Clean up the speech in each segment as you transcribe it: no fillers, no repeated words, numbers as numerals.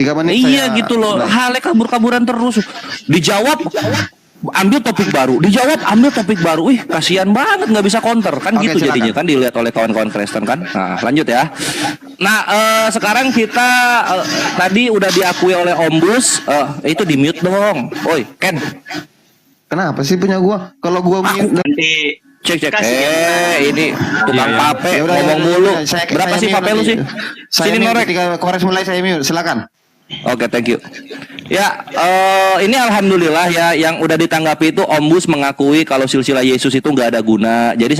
3 menit Iya gitu loh, hale kabur-kaburan terus. Dijawab, ambil topik baru. Dijawab, ambil topik baru. Ih, kasihan banget nggak bisa counter kan. Oke, gitu silakan. jadinya kan, dilihat oleh kawan-kawan Kristen kan. Nah, lanjut ya. Nah, sekarang kita tadi udah diakui oleh Ombus. Itu di mute dong. Oi, Ken. Kenapa sih punya gua? Kalau gua Nanti Cek. kasih Ini tukang pape Ya udah, ngomong ya mulu. udah, saya Berapa sih mute pape lu nanti. sih? Saya Sini mute norek. ketika Kores mulai, saya mute. Silakan. Oke, thank you. Ya, ini alhamdulillah ya, yang udah ditanggapi itu Ombus mengakui kalau silsilah Yesus itu nggak ada guna. Jadi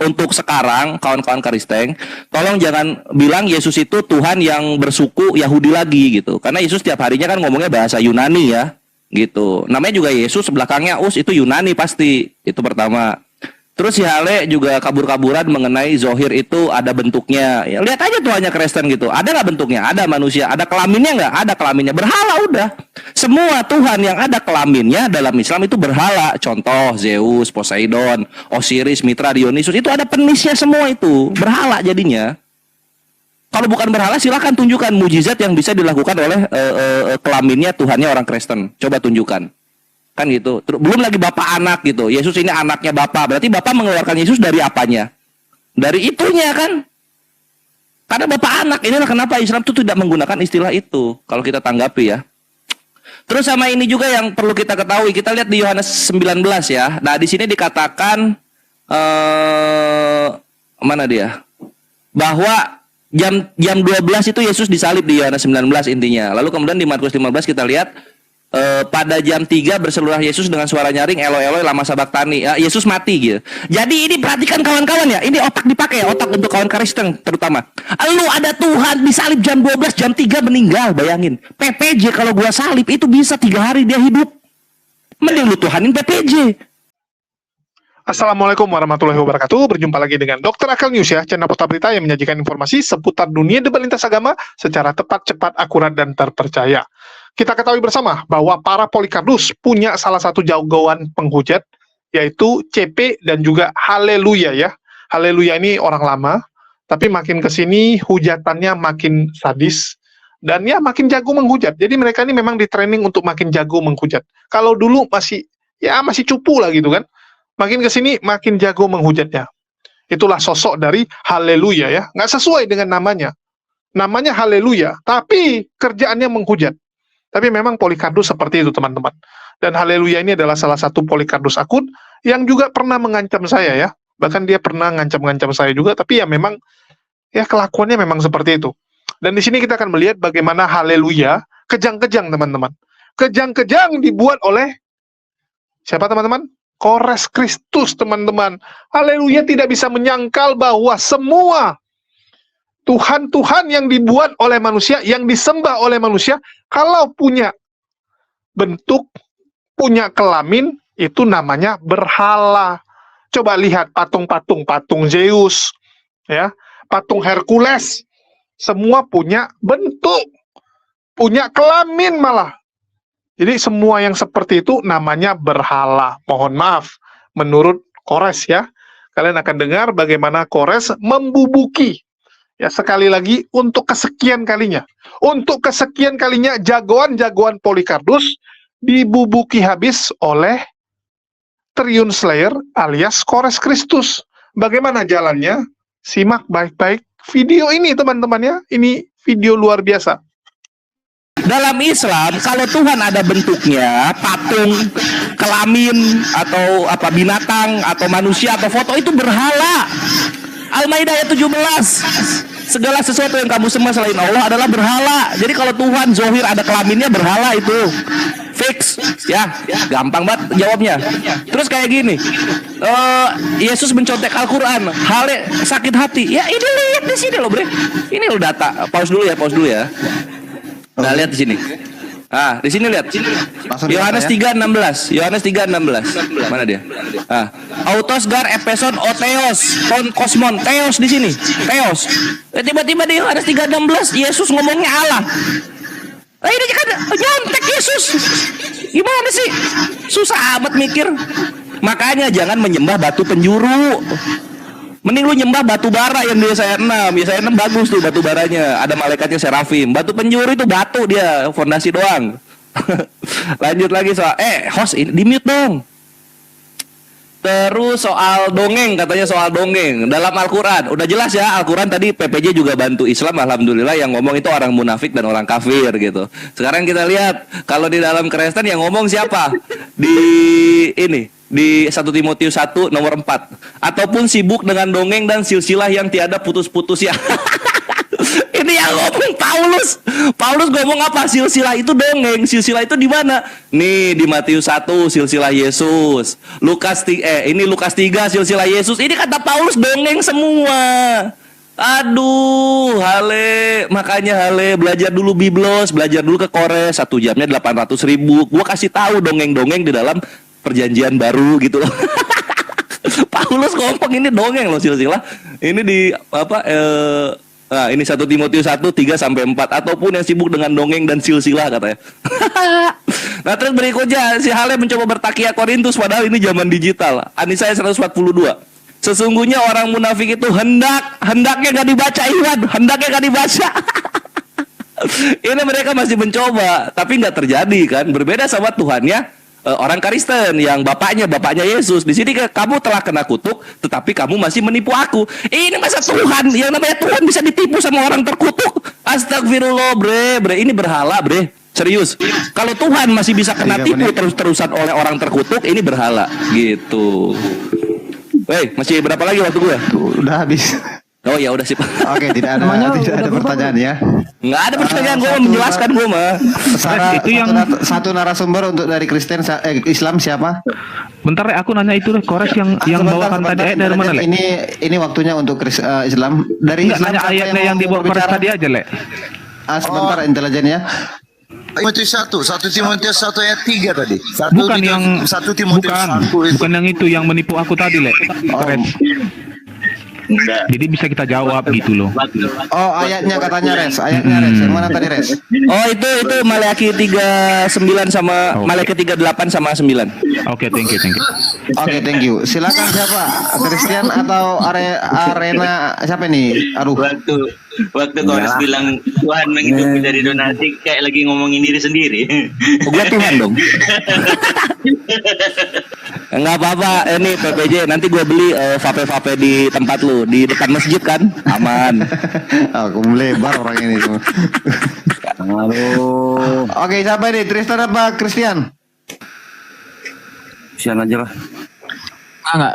untuk sekarang kawan-kawan Kristen, tolong jangan bilang Yesus itu Tuhan yang bersuku Yahudi lagi gitu. Karena Yesus tiap harinya kan ngomongnya bahasa Yunani ya, gitu. Namanya juga Yesus, belakangnya Us, itu Yunani pasti. Itu pertama. Terus si Hale juga kabur-kaburan mengenai Zohir itu ada bentuknya. Ya, lihat aja Tuhannya Kristen gitu. Ada nggak bentuknya? Ada manusia. Ada kelaminnya nggak? Ada kelaminnya. Berhala udah. Semua Tuhan yang ada kelaminnya dalam Islam itu berhala. Contoh Zeus, Poseidon, Osiris, Mitra, Dionysus. Itu ada penisnya semua itu. Berhala jadinya. Kalau bukan berhala silahkan tunjukkan mujizat yang bisa dilakukan oleh kelaminnya Tuhannya orang Kristen. Coba tunjukkan. Kan gitu. Belum lagi bapak anak gitu. Yesus ini anaknya bapak. Berarti bapak mengeluarkan Yesus dari apanya? Dari itunya kan. Karena bapak anak. Inilah kenapa Islam itu tidak menggunakan istilah itu. Kalau kita tanggapi ya. Terus sama ini juga yang perlu kita ketahui. Kita lihat di Yohanes 19 ya. Nah di sini dikatakan mana dia? Bahwa jam 12 itu Yesus disalib di Yohanes 19 intinya. Lalu kemudian di Markus 15 kita lihat pada jam 3 berseluruh Yesus dengan suara nyaring, Eloi Eloi lama sabaktani. Yesus mati gitu. Jadi ini perhatikan kawan-kawan ya, ini otak dipakai, otak untuk kawan Kristen terutama. Lu ada Tuhan disalib jam 12, jam 3 meninggal, bayangin. PPJ kalau gua salib itu bisa 3 hari dia hidup. Mending lu Tuhanin PPJ. Assalamualaikum warahmatullahi wabarakatuh. Berjumpa lagi dengan Dr. Akal News ya, channel Peta Berita yang menyajikan informasi seputar dunia debat lintas agama secara tepat, cepat, akurat, dan terpercaya. Kita ketahui bersama bahwa para Polikardus punya salah satu jagoan penghujat, yaitu CP dan juga Haleluya ya. Haleluya ini orang lama, tapi makin kesini hujatannya makin sadis, dan ya makin jago menghujat. Jadi mereka ini memang di-training untuk makin jago menghujat. Kalau dulu masih cupu lah gitu kan, makin kesini makin jago menghujatnya. Itulah sosok dari Haleluya ya. Nggak sesuai dengan namanya. Namanya Haleluya, tapi kerjaannya menghujat. Tapi memang Polikardus seperti itu teman-teman. Dan Haleluya ini adalah salah satu Polikardus akun yang juga pernah mengancam saya ya. Bahkan dia pernah ngancam-ngancam saya juga, tapi ya memang ya kelakuannya memang seperti itu. Dan di sini kita akan melihat bagaimana Haleluya kejang-kejang teman-teman. Kejang-kejang dibuat oleh siapa teman-teman? Kores Kristus teman-teman. Haleluya tidak bisa menyangkal bahwa semua Tuhan-Tuhan yang dibuat oleh manusia, yang disembah oleh manusia, kalau punya bentuk, punya kelamin, itu namanya berhala. Coba lihat patung-patung, patung Zeus, ya, patung Hercules, semua punya bentuk, punya kelamin malah. Jadi semua yang seperti itu namanya berhala. Mohon maaf, menurut Kores ya. Kalian akan dengar bagaimana Kores membubuki. Ya sekali lagi untuk kesekian kalinya. Untuk kesekian kalinya jagoan-jagoan Polikardus dibubuki habis oleh Triune Slayer alias Kores Kristus. Bagaimana jalannya? Simak baik-baik video ini teman-teman ya. Ini video luar biasa. Dalam Islam, kalau Tuhan ada bentuknya, patung, kelamin, atau apa binatang, atau manusia, atau foto, itu berhala. Al-Maidah ayat 17. Segala sesuatu yang kamu sembah selain Allah adalah berhala. Jadi kalau Tuhan Zohir ada kelaminnya, berhala itu. Fix. Ya, gampang banget jawabnya. Terus kayak gini. Yesus mencontek Al-Quran. Hale sakit hati. Ya ini lihat di sini loh bre. Ini lo data. Pause dulu ya. Nah, lihat di sini. Ah, di sini lihat. Yohanes 3:16. Yohanes 3:16. Mana dia? Ah, autos gar epeson oteos kon kosmon teos di sini. Teos. Tiba-tiba di Yohanes 3:16 Yesus ngomongnya Allah. Ini kan nyontek Yesus. Gimana sih? Susah amat mikir. Makanya jangan menyembah batu penjuru. Mending lu nyembah batu bara yang di Yesaya 6. Yesaya 6 bagus tuh batu baranya. Ada malaikatnya serafim. Batu penjuru itu batu dia, fondasi doang. Lanjut lagi soal host ini di mute dong. Terus soal dongeng, katanya soal dongeng dalam Al-Quran. Udah jelas ya, Al-Quran tadi PPJ juga bantu Islam, alhamdulillah. Yang ngomong itu orang munafik dan orang kafir gitu. Sekarang kita lihat kalau di dalam Kristen yang ngomong siapa? Di 1 Timotius 1 nomor 4. Ataupun sibuk dengan dongeng dan silsilah yang tiada putus-putus ya. Ini yang ngomong Paulus. Paulus ngomong apa? Silsilah itu dongeng. Silsilah itu di mana? Nih di Matius 1 silsilah Yesus. Ini Lukas 3 silsilah Yesus. Ini kata Paulus dongeng semua. Aduh, Hale, makanya Hale belajar dulu Biblos, belajar dulu ke Kores, 1 jamnya 800.000. Gua kasih tahu dongeng-dongeng di dalam perjanjian baru gitu loh. Paulus ngomong ini dongeng loh silsilah. Ini di apa nah, ini 1 Timotius 1 3 sampai 4 ataupun yang sibuk dengan dongeng dan silsilah katanya. Nah, terus berikutnya si Hale mencoba bertakia Korintus padahal ini zaman digital. Anisaya 142. Sesungguhnya orang munafik itu hendaknya gak dibaca Iwan, hendaknya gak dibaca. Ini mereka masih mencoba, tapi nggak terjadi kan. Berbeda sama Tuhannya orang Kristen yang bapaknya Yesus. Di sini kamu telah kena kutuk, tetapi kamu masih menipu aku. Ini masa Tuhan yang namanya Tuhan bisa ditipu sama orang terkutuk? Astagfirullah, bre. Ini berhala, bre. Serius. Kalau Tuhan masih bisa kena tipu terus-terusan oleh orang terkutuk, ini berhala gitu. Masih berapa lagi waktu gue? Udah habis. Oh ya udah sih. Oke, tidak ada pertanyaan ya. Nggak ada pertanyaan, gue mau menjelaskan gue mah. Itu yang Satu narasumber untuk dari Kristen Islam siapa? bentar aku nanya itu Kores yang bawakan tadi dari mana Le? Ini waktunya untuk Islam dari Enggak, Islam. nanya ayatnya yang dibawa Kores tadi aja Le. Sebentar intelijen ya. Timotius 1 Timotius 1 ayat 3 tadi. Bukan yang 1 Timotius 1 itu. bukan yang itu yang menipu aku tadi Le. Kores. Jadi bisa kita jawab gitu loh. Oh, ayatnya katanya Res. Ayatnya Res. Yang mana tadi Res? Oh, itu Maleakhi 39 sama Maleakhi 38 sama 9. Oke, thank you. Oke, thank you. Silakan siapa? Christian atau Arena siapa nih? Aduh. Waktu Kores bilang Tuhan menghidupi dari donasi, kayak lagi ngomongin diri sendiri. Gua Tuhan dong. Enggak apa-apa, ini PPJ nanti gua beli vape-vape di tempat lu di depan masjid kan, aman. Aku melebar orang ini semua. Oke, siapa nih? Tristan apa Christian? Sian aja lah.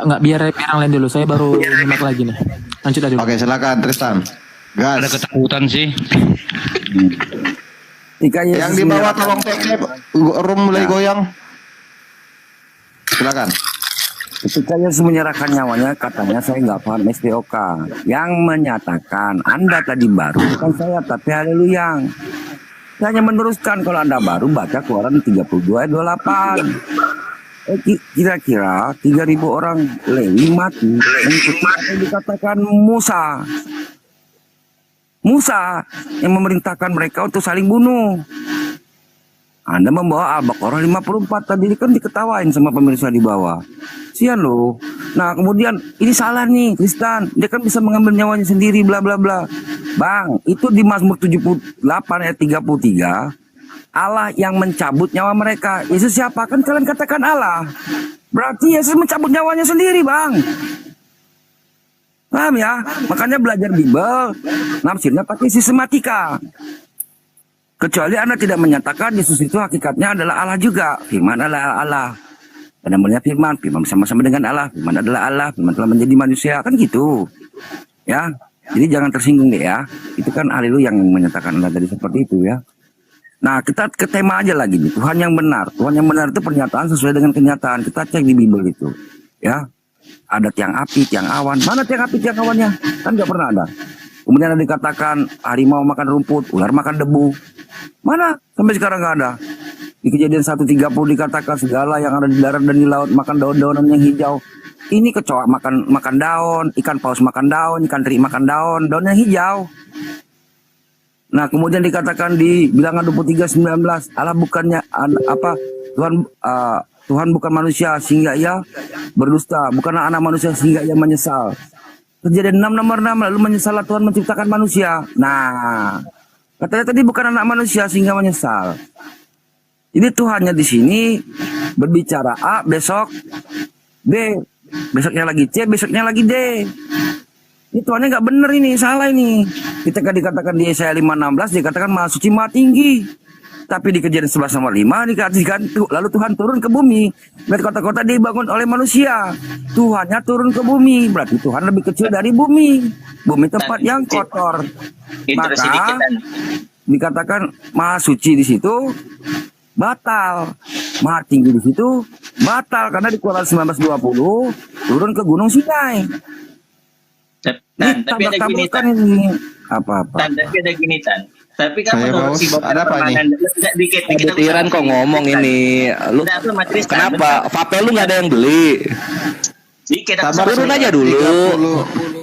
Enggak biar orang lain dulu. Saya baru nyimak lagi nih. Lanjut aja. Oke, silakan Tristan. Gas. Ada ketakutan sih. Yang di bawah tolong take room mulai goyang. Silakan. Ketika Yesus menyerahkan nyawanya, katanya saya nggak paham SPOK. Yang menyatakan Anda tadi baru bukan saya, tapi haleluya. Saya hanya meneruskan kalau Anda baru baca Keluaran 32 ayat 28. Kira-kira 3.000 orang Lewi mati mengikuti apa yang dikatakan Musa yang memerintahkan mereka untuk saling bunuh. Anda membawa Al-Baqarah 54 tadi kan diketawain sama pemirsa di bawah. Sian loh. Nah kemudian ini salah nih Kristen. Dia kan bisa mengambil nyawanya sendiri bla bla bla. Bang, itu di Mazmur 78 ayat 33. Allah yang mencabut nyawa mereka. Yesus siapa? Kan kalian katakan Allah. Berarti Yesus mencabut nyawanya sendiri, Bang. Paham ya? Makanya belajar Bible, nafsirnya pakai sistematika. Kecuali Anda tidak menyatakan Yesus itu hakikatnya adalah Allah juga. Firman adalah Allah. Dan namanya Firman bersama-sama dengan Allah. Firman adalah Allah, Firman telah menjadi manusia. Kan gitu. Ya. Jadi jangan tersinggung deh ya. Itu kan haleluya yang menyatakan Allah tadi seperti itu ya. Nah, kita ke tema aja lagi nih. Tuhan yang benar. Tuhan yang benar itu pernyataan sesuai dengan kenyataan. Kita cek di Bible itu. Ya. Ada tiang api, tiang awan. Mana tiang api, tiang awannya? Kan nggak pernah ada. Kemudian ada dikatakan harimau makan rumput, ular makan debu. Mana? Sampai sekarang nggak ada. Di Kejadian 1:30 dikatakan segala yang ada di darat dan di laut makan daun-daunan yang hijau. Ini kecoa makan daun, ikan paus makan daun, ikan teri makan daun yang hijau. Nah, kemudian dikatakan di Bilangan 23:19, Allah bukannya Tuhan bukan manusia sehingga ia berdusta, bukanlah anak manusia sehingga ia menyesal. Kejadian 6 nomor 6, lalu menyesallah Tuhan menciptakan manusia. Nah, katanya tadi bukan anak manusia sehingga menyesal. Ini Tuhannya di sini berbicara A, besok B, besoknya lagi C, besoknya lagi D. Ini Tuhannya nggak bener ini, salah ini. Ketika dikatakan di Yesaya 5:16 dikatakan Maha Suci Maha Tinggi. Tapi di Kejadian 11 nomor 5 dikatakan lalu Tuhan turun ke bumi. Dan kota-kota dibangun oleh manusia. Tuhannya turun ke bumi, berarti Tuhan lebih kecil dari bumi. Bumi tempat yang kotor. Intro sedikit, Maka Tan. dikatakan Maha Suci di situ batal, Maha Tinggi di situ batal karena di Keluaran 19:20 turun ke Gunung Sinai. Tan, tapi ada gini, Tan. Ini apa-apa. Tan, tapi ada gini, Tan. Tapi kan Saya menurut Paus, si Bapak ada apa ini? Permanen, dikit Badut Iran kok ngomong ini. Lu Udah, aku sama Tristan, kenapa? Vape lu nggak ada yang beli? Dikit, aku Sabar, sama turun Tristan. aja dulu. 30,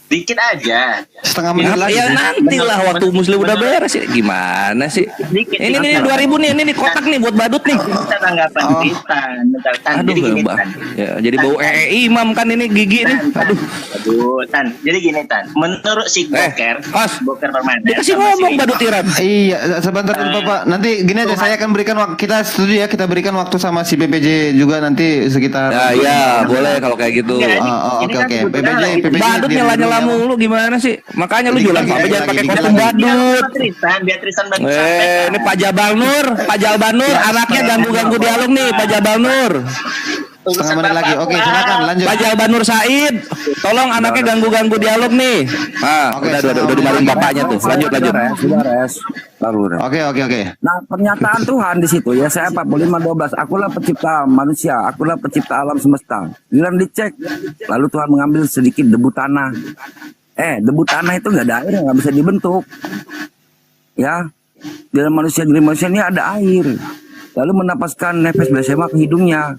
Dikit aja. setengah menit lagi. Ya nanti lah waktu Muslim udah beres sih. Gimana sih? Dikit, Ini dikit. 2000 nih, ini kotak nih buat badut nih. Kita tanggapan Tristan. Bentar, Tan. Aduh, Jadi gini, Bang. Tan. Ya, jadi bau imam kan ini gigi nih. Aduh. Aduh, Tan. Jadi gini, Tan. Menurut si Boker, Mas. Boker Permanen. Dia kasih sama ngomong si- badut Iran. Iya, sebentar dulu Bapak. Nanti gini aja, saya akan berikan waktu, kita setuju ya, kita berikan waktu sama si PPJ juga nanti sekitar. Ya, ya, boleh kalau kayak gitu. Enggak, Oh, ini oke kan oke. kebetulan PPJ lagi- PPJ. Badut diam nyala-nyala dulu ya. mulu gimana sih? Makanya lu Dikit jualan lagi, apa? dikit Jangan lagi, pakai dikit kostum lagi. badut. Biar Tristan bantu sampaikan. Ini Pak Jabal Nur, Pak Jalbal Nur, anaknya ganggu-ganggu dialog nih, Pak Jabal Nur. Setengah menit lagi. Oke, silakan lanjut. Pak Jalbal Nur Said, tolong anaknya ganggu-ganggu dialog nih. Oke, Udah dimarahin bapaknya tuh. Lanjut. Sudah res. Lalu res. Oke. Nah, pernyataan Tuhan di situ ya saya 45:12. Akulah pencipta manusia, akulah pencipta alam semesta. Giliran dicek, lalu Tuhan mengambil sedikit debu tanah. Debu tanah itu nggak ada air, nggak bisa dibentuk. Ya, dalam diri manusia ini ada air. Lalu menapaskan nefas bersama ke hidungnya.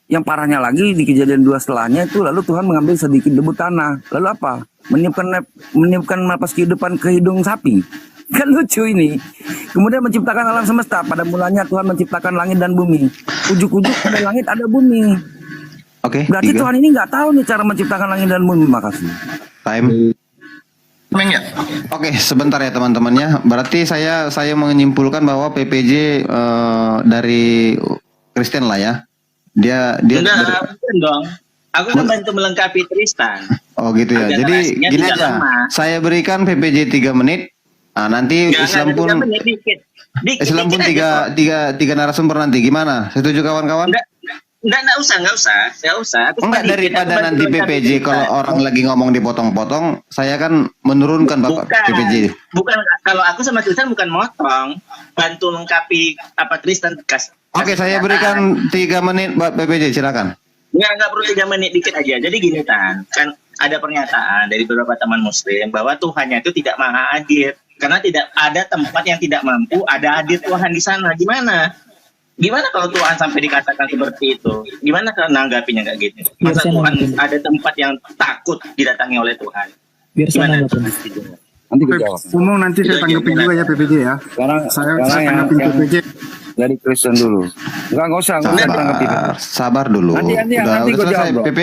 Yang parahnya lagi di Kejadian 2 setelahnya itu lalu Tuhan mengambil sedikit debu tanah. Lalu apa? Meniupkan napas kehidupan ke hidung sapi. Kan lucu ini. Kemudian menciptakan alam semesta. Pada mulanya Tuhan menciptakan langit dan bumi. Ujuk-ujuk ada langit ada bumi. Oke. Berarti 3. Tuhan ini nggak tahu nih cara menciptakan langit dan bumi. Makasih. Time. Meng ya? Oke, sebentar ya teman-temannya. Berarti saya menyimpulkan bahwa PPJ dari Kristen lah ya. Dia Enggak, bukan dong. Aku kan bantu melengkapi Tristan. Oh gitu ya. Agak Jadi narasinya gini tidak aja. lemah. Saya berikan PPJ 3 menit. Nah, nanti Islam pun Dikit. Islam pun aja, kok. tiga narasumber nanti gimana? Setuju kawan-kawan? Enggak usah. Aku Enggak, cuma dikit, daripada aku bantu nanti melengkapi PPJ Tristan. kalau orang lagi ngomong dipotong-potong, saya kan menurunkan Bapak PPJ. Bukan, kalau aku sama Tristan bukan motong, bantu lengkapi apa Tristan Oke, saya berikan 3 menit buat PPJ, silakan. Enggak perlu 3 menit, dikit aja. Jadi gini, Tan, kan ada pernyataan dari beberapa teman Muslim bahwa Tuhannya itu tidak maha adil karena tidak ada tempat yang tidak mampu ada hadir Tuhan di sana. Gimana kalau Tuhan sampai dikatakan seperti itu? Gimana kalau nanggapinya nggak gitu? Masa Biar saya Tuhan nanggapin. ada tempat yang takut didatangi oleh Tuhan? Biar saya Gimana? nanggapin. Nanti dijawab. Umum nanti saya tanggapin juga ya PPJ ya. Sekarang Saya yang tanggapin PPJ. dari Kristen dulu. Nggak usah tanggapin. Sabar dulu. Nanti Udah gua selesai jawab, bro. PP?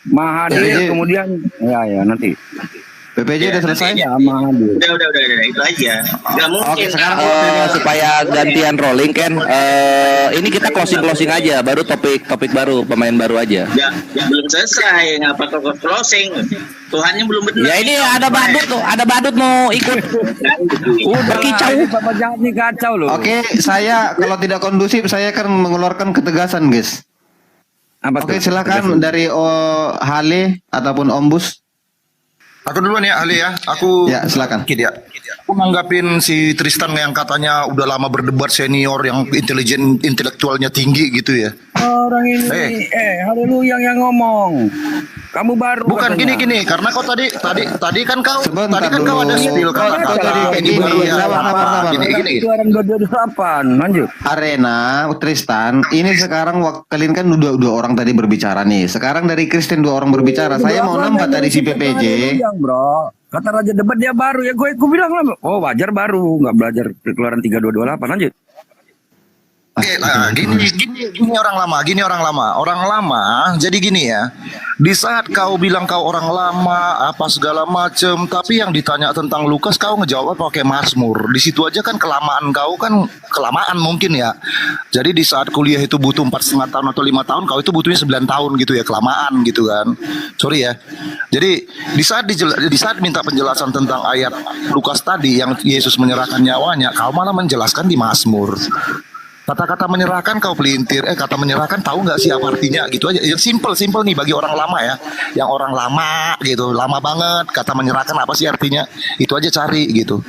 Maha adil, PPJ. kemudian ya nanti. PPJ udah selesai? Ya, Maha adil. Udah, itu aja. Nggak mungkin. Oke, sekarang Supaya gantian rolling kan, ini kita closing aja, baru topik baru, pemain baru aja. Ya, belum selesai. Ngapa kok closing? Tuhannya belum benar. Ya ini ada badut mau ikut. Udah kicau. Bapak jahat nih kacau loh. Oke, saya kalau tidak kondusif saya akan mengeluarkan ketegasan, guys. Apa Oke, tuh? silakan dari Hale ataupun Ombus. Aku duluan ya ahli ya. Aku Ya, silakan. Dikit ya. Aku nanggapin si Tristan yang katanya udah lama berdebat senior yang intelektualnya tinggi gitu ya. Orang ini, haleluya yang ngomong. Kamu baru. Bukan katanya. gini karena kau tadi kan kau Sebentar tadi kan kau ada dulu. spill Kau tadi ini gini, baru ya. sabar. Gini. Keluaran 228. Lanjut. Arena Tristan, ini sekarang kalian kan udah orang tadi berbicara nih. Sekarang dari Kristen 2 orang berbicara. Saya mau nambah tadi si PPJ. Haleluya, bro. Kata Raja Debat dia baru ya. Gue bilang lah. Oh wajar baru. Nggak belajar Keluaran 3228. Lanjut. Gini orang lama. Jadi gini ya, di saat kau bilang kau orang lama apa segala macem, tapi yang ditanya tentang Lukas kau ngejawab pakai Mazmur. Di situ aja kan kelamaan kau kan kelamaan mungkin ya. Jadi di saat kuliah itu butuh 4,5 tahun atau 5 tahun, kau itu butuhnya 9 tahun gitu ya, kelamaan gitu kan. Sorry ya. Jadi di saat minta penjelasan tentang ayat Lukas tadi yang Yesus menyerahkan nyawanya, kau malah menjelaskan di Mazmur. Kata-kata menyerahkan kau pelintir, kata menyerahkan tahu nggak sih apa artinya gitu aja. Yang simple nih bagi orang lama ya, yang orang lama gitu, lama banget. Kata menyerahkan apa sih artinya? Itu aja cari gitu.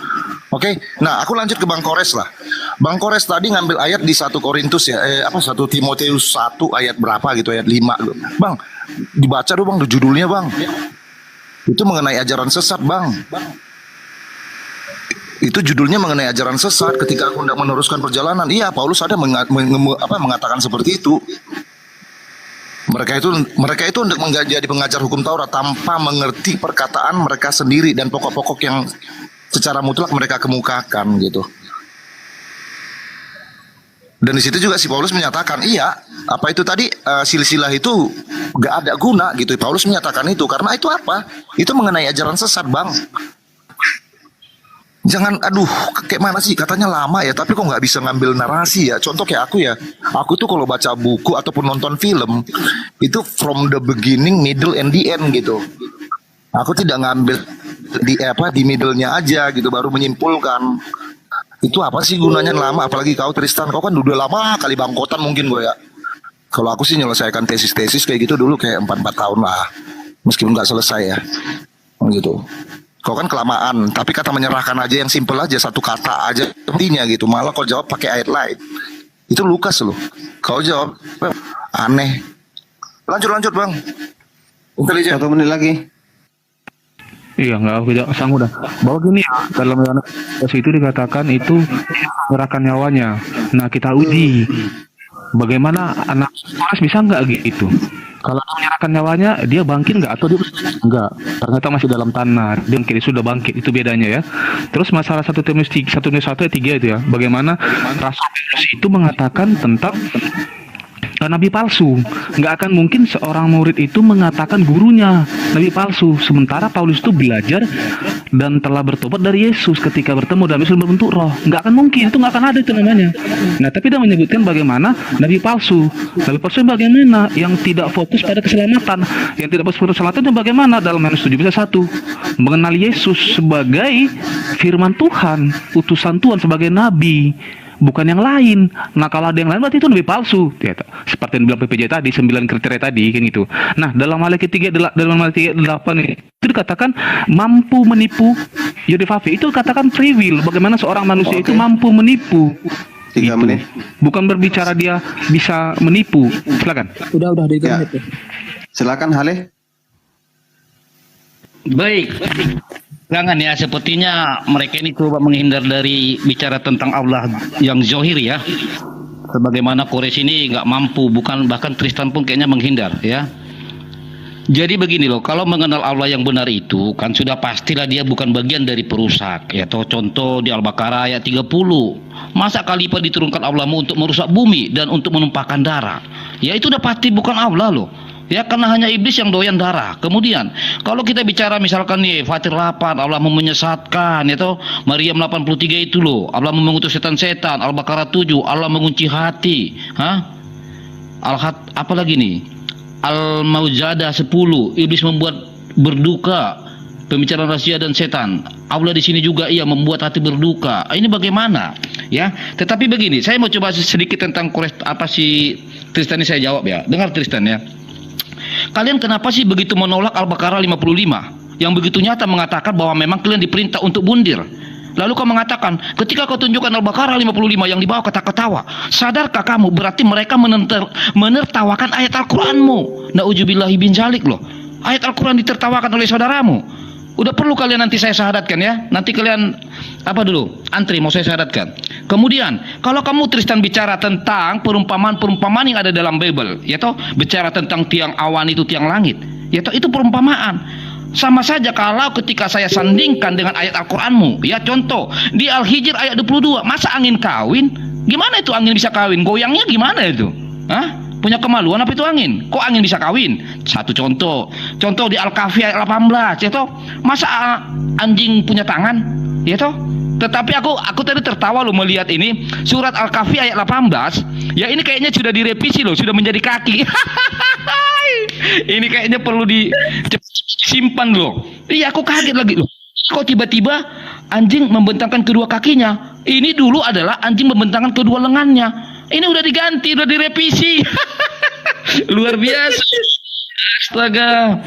Oke, nah aku lanjut ke Bang Kores lah. Bang Kores tadi ngambil ayat di 1 Korintus ya, 1 Timotius 1 ayat berapa gitu, ayat 5. Bang, dibaca dong Bang, judulnya Bang. Itu mengenai ajaran sesat Bang. Itu judulnya mengenai ajaran sesat ketika aku hendak meneruskan perjalanan. Iya, Paulus ada mengatakan seperti itu. Mereka itu hendak menjadi pengajar hukum Taurat tanpa mengerti perkataan mereka sendiri dan pokok-pokok yang secara mutlak mereka kemukakan gitu. Dan di situ juga si Paulus menyatakan, iya, apa itu tadi silsilah itu gak ada guna gitu. Paulus menyatakan itu karena itu apa? Itu mengenai ajaran sesat Bang. Jangan, kayak mana sih katanya lama ya, tapi kok nggak bisa ngambil narasi ya. Contoh kayak aku tuh kalau baca buku ataupun nonton film itu from the beginning, middle, and the end gitu. Aku tidak ngambil di middle-nya aja gitu, baru menyimpulkan. Itu apa sih gunanya lama? Apalagi kau Tristan, kau kan udah lama kali bangkotan mungkin gue ya. Kalau aku sih menyelesaikan tesis kayak gitu dulu kayak 4 tahun lah, meskipun nggak selesai ya, gitu. Kau kan kelamaan, tapi kata menyerahkan aja yang simple aja, satu kata aja intinya gitu. Malah kau jawab pakai ayat lain. Itu Lukas loh. Kau jawab aneh. Lanjut Bang. Intelijen. 1 menit lagi. Iya, nggak sanggup dah. Bahwa gini ya, dalam Yohanes itu dikatakan itu menyerahkan nyawanya. Nah, kita uji bagaimana anak Yohanes bisa nggak gitu. Kalau menyerahkan nyawanya, dia bangkit nggak atau dia nggak? Ternyata masih dalam tanah. Dia mungkin sudah bangkit, itu bedanya ya. Terus masalah 1 Timotius 1 ayat 3 itu ya, bagaimana Rasul Paulus itu mengatakan tentang nabi palsu. Nggak akan mungkin seorang murid itu mengatakan gurunya nabi palsu, sementara Paulus itu belajar dan telah bertobat dari Yesus ketika bertemu dalam Yesus berbentuk roh. Nggak akan mungkin, itu nggak akan ada itu namanya. Nah, tapi dia menyebutkan bagaimana nabi palsu yang bagaimana, yang tidak fokus pada keselamatan, yang tidak fokus pada keselamatan, dan bagaimana dalam Yohanes 17:1 mengenal Yesus sebagai firman Tuhan, utusan Tuhan, sebagai nabi, bukan yang lain. Nah, kalau ada yang lain berarti itu nabi palsu. Ya, seperti yang bilang PPJ tadi, 9 kriteria tadi kan gitu. Nah, dalam Malaikat 3:8 itu dikatakan mampu menipu. Yodefafe itu katakan free will. Bagaimana seorang manusia itu mampu menipu. 3 menit. Bukan berbicara dia bisa menipu. Silakan. Udah 3 Ya. menit ya. Silakan Haleh. Baik. Jangan ya, sepertinya mereka ini coba menghindar dari bicara tentang Allah yang zohir ya. Sebagaimana Kores ini nggak mampu, bahkan Tristan pun kayaknya menghindar ya. Jadi begini loh, kalau mengenal Allah yang benar itu kan sudah pastilah dia bukan bagian dari perusak ya. Contoh di Al-Baqarah ayat 30. Masa khalifah diturunkan Allahmu untuk merusak bumi dan untuk menumpahkan darah? Ya itu udah pasti bukan Allah loh. Ya, karena hanya iblis yang doyan darah. Kemudian kalau kita bicara misalkan nih Fatir 8, Allah menyesatkan ya toh, Maryam 83 itu loh, Allah mengutus setan-setan, Al-Baqarah 7, Allah mengunci hati. Apa lagi nih? Al-Maujadah 10, iblis membuat berduka, pembicaraan rahasia dan setan. Allah di sini juga ia membuat hati berduka. Ini bagaimana? Ya, tetapi begini, saya mau coba sedikit tentang apa si Tristan ini saya jawab ya. Dengar Tristan ya. Kalian kenapa sih begitu menolak Al-Baqarah 55 yang begitu nyata mengatakan bahwa memang kalian diperintah untuk bundir? Lalu kau mengatakan ketika kau tunjukkan Al-Baqarah 55 yang dibawa ketawa-ketawa, sadarkah kamu berarti mereka menertawakan ayat Al-Qur'anmu? Na'udzubillahi bin zalik loh. Ayat Al-Qur'an ditertawakan oleh saudaramu. Udah perlu kalian nanti saya syahadatkan ya. Nanti kalian apa dulu? Antri mau saya syahadatkan. Kemudian kalau kamu Tristan bicara tentang perumpamaan yang ada dalam Bible, ya toh, bicara tentang tiang awan itu tiang langit, ya toh, itu perumpamaan. Sama saja kalau ketika saya sandingkan dengan ayat Al-Qur'anmu, ya contoh di Al-Hijr ayat 22, masa angin kawin Gimana itu angin bisa kawin? Goyangnya gimana itu? Hah? Punya kemaluan apa itu angin? Kok angin bisa kawin? Satu contoh di Al-Kahfi ayat 18, ya toh? Masa anjing punya tangan? Ya toh? Tetapi aku tadi tertawa loh melihat ini surat Al-Kahfi ayat 18. Ya ini kayaknya sudah direvisi loh, sudah menjadi kaki. Ini kayaknya perlu disimpan loh. Iya, aku kaget lagi loh. Kok tiba-tiba anjing membentangkan kedua kakinya? Ini dulu adalah anjing membentangkan kedua lengannya. Ini udah diganti, udah direvisi. Luar biasa. Astaga.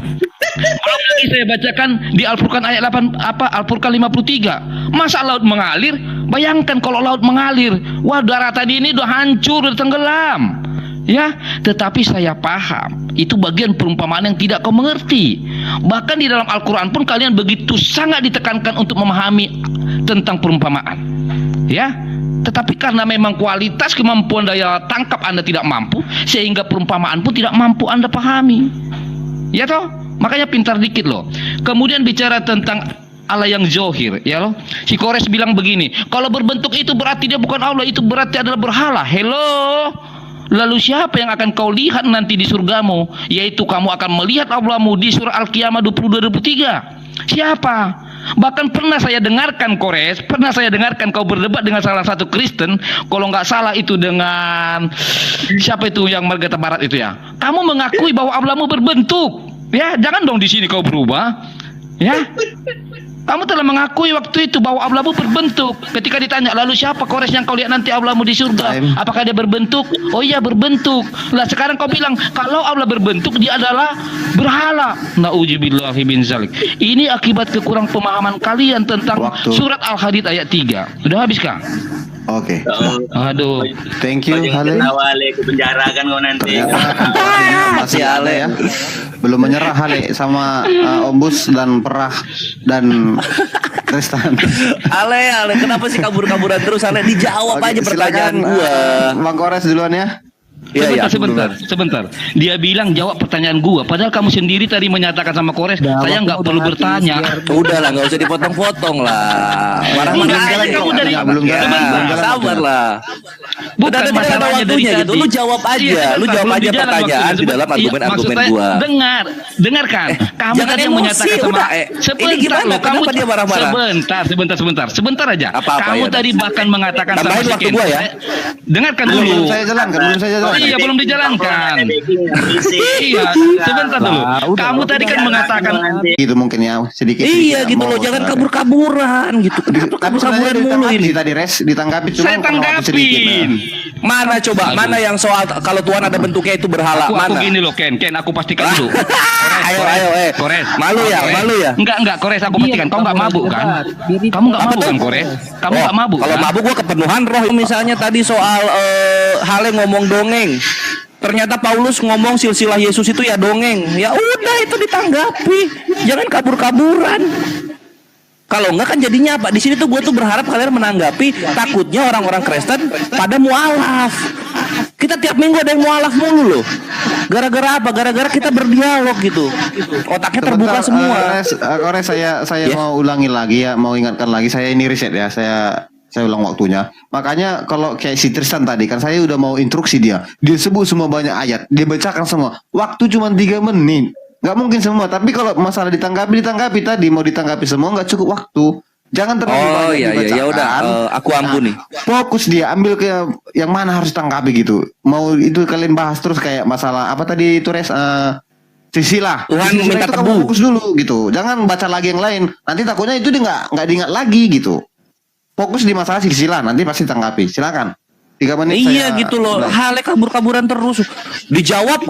Belum lagi saya bacakan di Al-Furqan ayat 8 Al-Furqan 53. Masa laut mengalir? Bayangkan kalau laut mengalir. Wah, daratan ini udah hancur, udah tenggelam. Ya, tetapi saya paham. Itu bagian perumpamaan yang tidak kau mengerti. Bahkan di dalam Al-Quran pun kalian begitu sangat ditekankan untuk memahami tentang perumpamaan. Ya, tetapi karena memang kualitas kemampuan daya tangkap Anda tidak mampu, sehingga perumpamaan pun tidak mampu Anda pahami. Ya toh? Makanya pintar dikit loh. Kemudian bicara tentang Allah yang zohir, ya loh. Si Kores bilang begini, kalau berbentuk itu berarti dia bukan Allah, itu berarti adalah berhala. Hello. Lalu siapa yang akan kau lihat nanti di surgamu? Yaitu kamu akan melihat Allahmu di surah Al-Qiyamah 22-23. Siapa? Bahkan pernah saya dengarkan Kores, pernah saya dengarkan kau berdebat dengan salah satu Kristen, kalau nggak salah itu dengan siapa itu yang Margata Barat itu ya. Kamu mengakui bahwa Allahmu berbentuk, ya jangan dong di sini kau berubah, ya. Kamu telah mengakui waktu itu bahwa Allahmu berbentuk. Ketika ditanya, lalu siapa Kores yang kau lihat nanti Allahmu di surga? Apakah dia berbentuk? Oh iya berbentuk. Lah sekarang kau bilang kalau Allah berbentuk dia adalah berhala. Nauzubillahi min zalik. Ini akibat kekurang pemahaman kalian tentang surat Al-Hadid ayat 3. Udah habis kah? Oke. Aduh. Thank you, Hale. Awale ke penjara kan kau nanti. Masih Hale ya. Belum menyerah Hale sama Ombus dan Perah dan Tristan. Ale, kenapa sih kabur-kaburan terus? Ale, dijawab aja pertanyaan gua. Bang Kores duluan ya. Iya, Sebentar. Dia bilang jawab pertanyaan gua. Padahal kamu sendiri tadi menyatakan sama Kores, saya nggak perlu bertanya. Udah lah, nggak usah dipotong-potong lah. Marah-marah kamu dari belum jalan. Sabar lah. Bukan masalahnya dari gitu. Lu jawab aja. Lu jawab aja pertanyaan di dalam argumen-argumen gua. Dengarkan. Kamu tadi yang menyatakan sama sebentar loh. Kamu dia marah-marah? Sebentar aja. Kamu tadi bahkan mengatakan sama tambahin waktu gua ya. Dengarkan dulu. Belum saya jalankan. Iya, belum dijalankan. Iya, sebentar dulu. Kamu tadi kan mengatakan gitu mungkin ya sedikit. Iya gitu loh, jangan kabur-kaburan gitu. Kabur-kaburan mulu ini. Tadi ditanggapi cuma saya tanggapin. Mana coba? Mana yang soal kalau Tuhan ada bentuknya itu berhala? Aku Mana? gini loh, Ken, aku pastikan dulu. Ayo, Kores. Malu ya? Enggak, Kores, aku pastikan. Kau nggak mabuk kan? Kamu nggak mabuk kan, Kores? Kamu nggak mabuk. Kalau mabuk gua kepenuhan roh. Misalnya tadi soal Hale ngomong dongeng. Ternyata Paulus ngomong silsilah Yesus itu ya dongeng. Ya udah itu ditanggapi. Jangan kabur-kaburan. Kalau enggak kan jadinya apa? Di sini tuh gue tuh berharap kalian menanggapi. Takutnya orang-orang Kristen pada mualaf. Kita tiap minggu ada yang mualaf mulu loh. Gara-gara apa? Gara-gara kita berdialog gitu. Otaknya terbuka semua. Kores saya mau ulangi lagi ya, mau ingatkan lagi. Saya ini riset ya. Saya ulang waktunya. Makanya kalau kayak si Tristan tadi kan saya udah mau instruksi dia. Dia sebut semua banyak ayat. Dia bacakan semua. Waktu cuma 3 menit. Nggak mungkin semua. Tapi kalau masalah ditanggapi tadi mau ditanggapi semua nggak cukup waktu. Jangan terlalu banyak dibacakan. Ya udah. Aku ampuni. Fokus dia ambil ke yang mana harus tanggapi gitu. Mau itu kalian bahas terus kayak masalah apa tadi itu silsilah. Tuhan minta tebu. Fokus dulu gitu. Jangan baca lagi yang lain. Nanti takutnya itu dia nggak diingat lagi gitu. Fokus di masalah silsilah, nanti pasti tanggapi. Silakan. 3 menit. Iya gitu loh. Hale kabur-kaburan terus. Dijawab,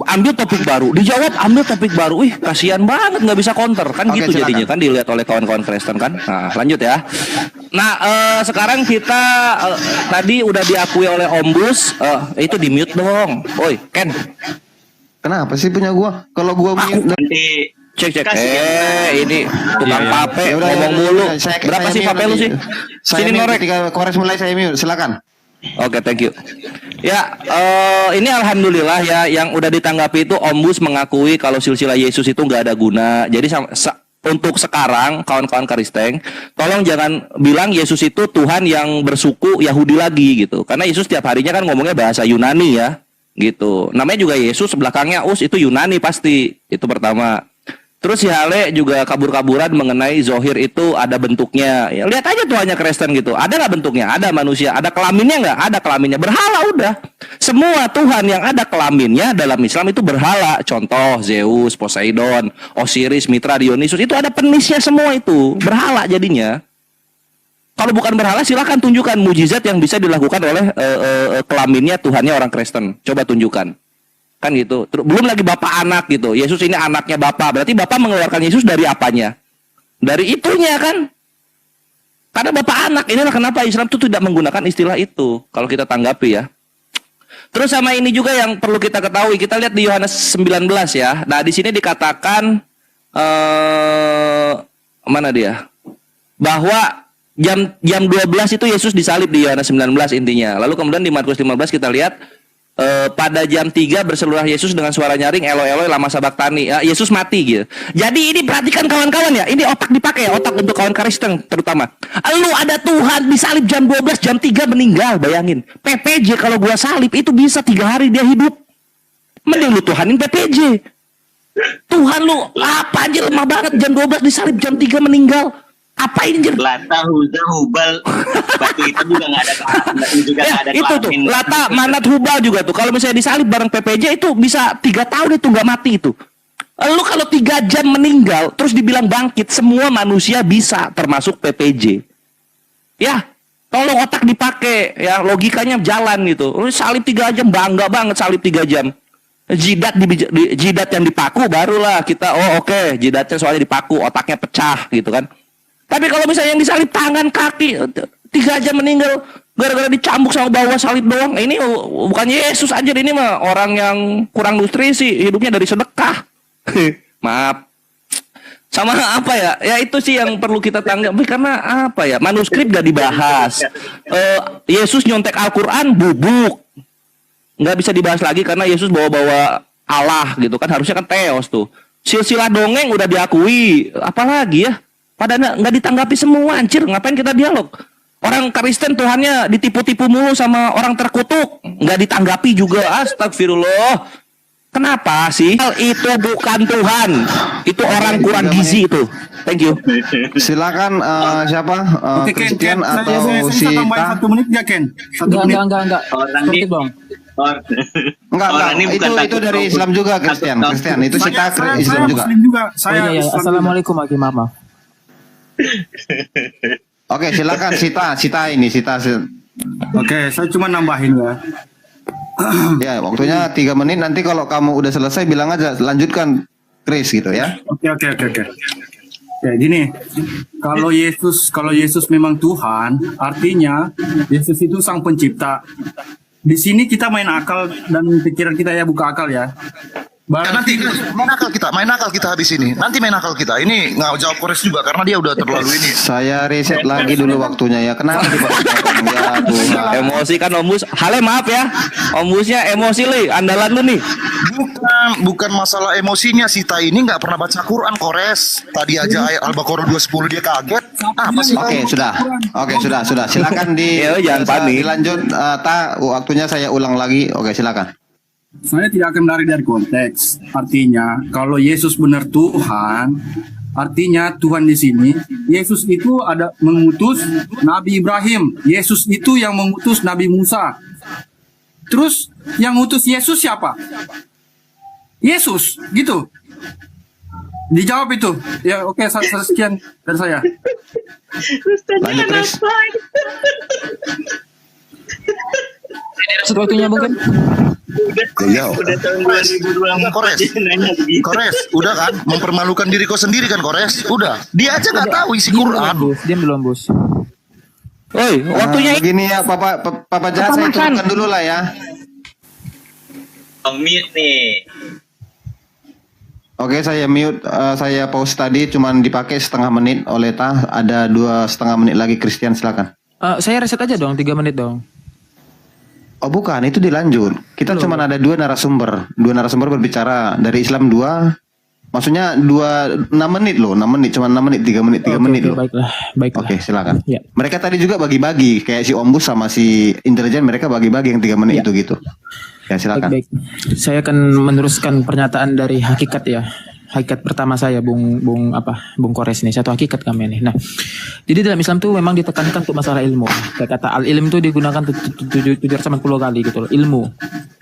ambil topik baru. Dijawab, ambil topik baru. Ih, kasihan banget nggak bisa counter kan. Oke, gitu silakan. Jadinya kan dilihat oleh kawan-kawan Kristen kan. Nah, lanjut ya. Nah, sekarang kita tadi udah diakui oleh Ombus. Itu di mute dong. Oi, Ken. Kenapa sih punya gua? Kalau gua nanti cek. Ini tukang pape ngomong mulu. Berapa sih pape lu sih? Sini norek. Ketika Kores mulai saya mute, silakan. Oke, thank you. Ya, ini alhamdulillah ya yang udah ditanggapi itu Ombus mengakui kalau silsilah Yesus itu nggak ada guna. Jadi untuk sekarang kawan-kawan Kristen, tolong jangan bilang Yesus itu Tuhan yang bersuku Yahudi lagi gitu. Karena Yesus tiap harinya kan ngomongnya bahasa Yunani ya, gitu. Namanya juga Yesus, belakangnya Us, itu Yunani pasti. Itu pertama. Terus si Hale juga kabur-kaburan mengenai Zohir itu ada bentuknya. Ya, lihat aja Tuhannya Kristen gitu. Ada nggak bentuknya? Ada manusia. Ada kelaminnya nggak? Ada kelaminnya. Berhala udah. Semua Tuhan yang ada kelaminnya dalam Islam itu berhala. Contoh Zeus, Poseidon, Osiris, Mitra, Dionysus. Itu ada penisnya semua itu. Berhala jadinya. Kalau bukan berhala silahkan tunjukkan mujizat yang bisa dilakukan oleh kelaminnya Tuhannya orang Kristen. Coba tunjukkan. Kan gitu. Belum lagi bapak anak gitu. Yesus ini anaknya bapak. Berarti bapak mengeluarkan Yesus dari apanya? Dari itunya kan. Karena bapak anak. Inilah kenapa Islam itu tidak menggunakan istilah itu. Kalau kita tanggapi ya. Terus sama ini juga yang perlu kita ketahui. Kita lihat di Yohanes 19 ya. Nah di sini dikatakan mana dia? Bahwa jam 12 itu Yesus disalib di Yohanes 19 intinya. Lalu kemudian di Markus 15 kita lihat pada jam 3 berseluruh Yesus dengan suara nyaring, Eloi Eloi lama sabaktani. Yesus mati gitu. Jadi ini perhatikan kawan-kawan ya. Ini otak dipakai ya, otak untuk kawan Kristen terutama. Lu ada Tuhan disalib jam 12, jam 3 meninggal, bayangin. PPJ kalau gua salib itu bisa 3 hari dia hidup. Mending lu Tuhanin PPJ. Tuhan lu apa aja lemah banget, jam 12 disalib, jam 3 meninggal. Apa ini Lata, Huza, Hubal, batu itu juga nggak ada juga ya, ada itu tuh kelamin. Lata, Manat, Hubal juga tuh. Kalau misalnya disalib bareng PPJ itu bisa 3 tahun itu nggak mati itu. Lu kalau 3 jam meninggal terus dibilang bangkit, semua manusia bisa termasuk PPJ. Ya, tolong otak dipakai ya, logikanya jalan gitu. Lu salib 3 jam, bangga banget salib 3 jam. Jidat yang dipaku barulah kita oke, jidatnya soalnya dipaku, otaknya pecah gitu kan. Tapi kalau misalnya yang disalib tangan, kaki, 3 jam meninggal gara-gara dicambuk sama bawa salib doang. Ini bukan Yesus aja, ini mah orang yang kurang nutrisi, hidupnya dari sedekah. Maaf. Sama apa ya? Ya itu sih yang perlu kita tanggapi karena apa ya? Manuskrip gak dibahas. Yesus nyontek Al-Qur'an bubuk. Nggak bisa dibahas lagi karena Yesus bawa-bawa Allah gitu kan, harusnya kan teos tuh. Silsilah dongeng udah diakui, apalagi ya? Padahal nggak ditanggapi semua, anjir. Ngapain kita dialog? Orang Kristen Tuhannya ditipu-tipu mulu sama orang terkutuk, nggak ditanggapi juga. Astagfirullah. Kenapa sih? Itu bukan Tuhan, itu orang kurang gizi itu. Thank you. Silakan siapa? Oke, Ken, Christian Ken, atau saya bisa tambahin Sita? 1 menit ya, Ken? 1 menit. Enggak. Orang Seperti ini bang. Enggak, Orang ini bukan itu takut dari takut. Islam juga, Christian. Christian itu Sita Saya Islam juga. Muslim juga. Saya Iya. Islam juga. Assalamualaikum Aki Mama. Oke, silakan Sita ini Sita. Oke, saya cuma nambahin ya. Ya, waktunya 3 menit. Nanti kalau kamu udah selesai bilang aja, lanjutkan Chris gitu ya. Oke. Ya gini, kalau Yesus memang Tuhan, artinya Yesus itu sang pencipta. Di sini kita main akal dan pikiran kita ya, buka akal ya. Nanti main akal kita habis ini. Nanti main akal kita. Ini nggak jawab Kores juga karena dia udah terlalu ini. Saya reset lagi dulu waktunya ya. Kenapa dipotong? Ya Tuhan. Emosi kan Om Bus. Hale maaf ya. Om Busnya emosi li, andalan lu nih. Bukan masalah emosinya. Sita ini nggak pernah baca Quran, Kores. Tadi aja ayat Al-Baqarah 210 dia kaget. Apa sih? Oke, sudah. Oke, sudah. Silakan Ya, jangan panik. dilanjut. Waktunya saya ulang lagi. Oke, silakan. Saya tidak akan lari dari konteks. Artinya, kalau Yesus benar Tuhan, artinya Tuhan di sini, Yesus itu ada mengutus Nabi Ibrahim. Yesus itu yang mengutus Nabi Musa. Terus yang ngutus Yesus siapa? Yesus, gitu. Dijawab itu. Ya, oke, sekian dari saya. Lanjut, Chris. Waktunya mungkin. Udah tahun 2024 Kores. dia nanya begitu. Kores, udah kan? Mempermalukan diri kau sendiri kan, Kores? Udah. Dia aja nggak tahu isi Quran. Diam belum, Bos. Woi, waktunya Begini ya, Papa Jahat, saya turunkan dulu lah ya. Mute nih. Oke, saya mute. Saya pause tadi, cuman dipakai 1/2 menit oleh Tah. Ada 2,5 menit lagi. Christian, silakan. Saya reset aja dong, 3 menit dong. Oh bukan, itu dilanjut. Kita cuma ada 2 narasumber. 2 narasumber berbicara dari Islam 2, Maksudnya 6 menit loh, 6 menit, cuma 6 menit, 3 menit, 3 menit loh. Baiklah, baiklah. Oke, silakan. Ya. Mereka tadi juga bagi-bagi, kayak si Ombus sama si intelijen, mereka bagi-bagi yang 3 menit itu gitu. Ya, silakan. Baik. Saya akan meneruskan pernyataan dari hakikat ya. Hakikat pertama saya, Bung Kores nih. Satu hakikat kami nih. Nah, jadi dalam Islam tuh memang ditekankan untuk masalah ilmu. Kayak kata al-ilm tuh digunakan 780 kali gitu loh, ilmu.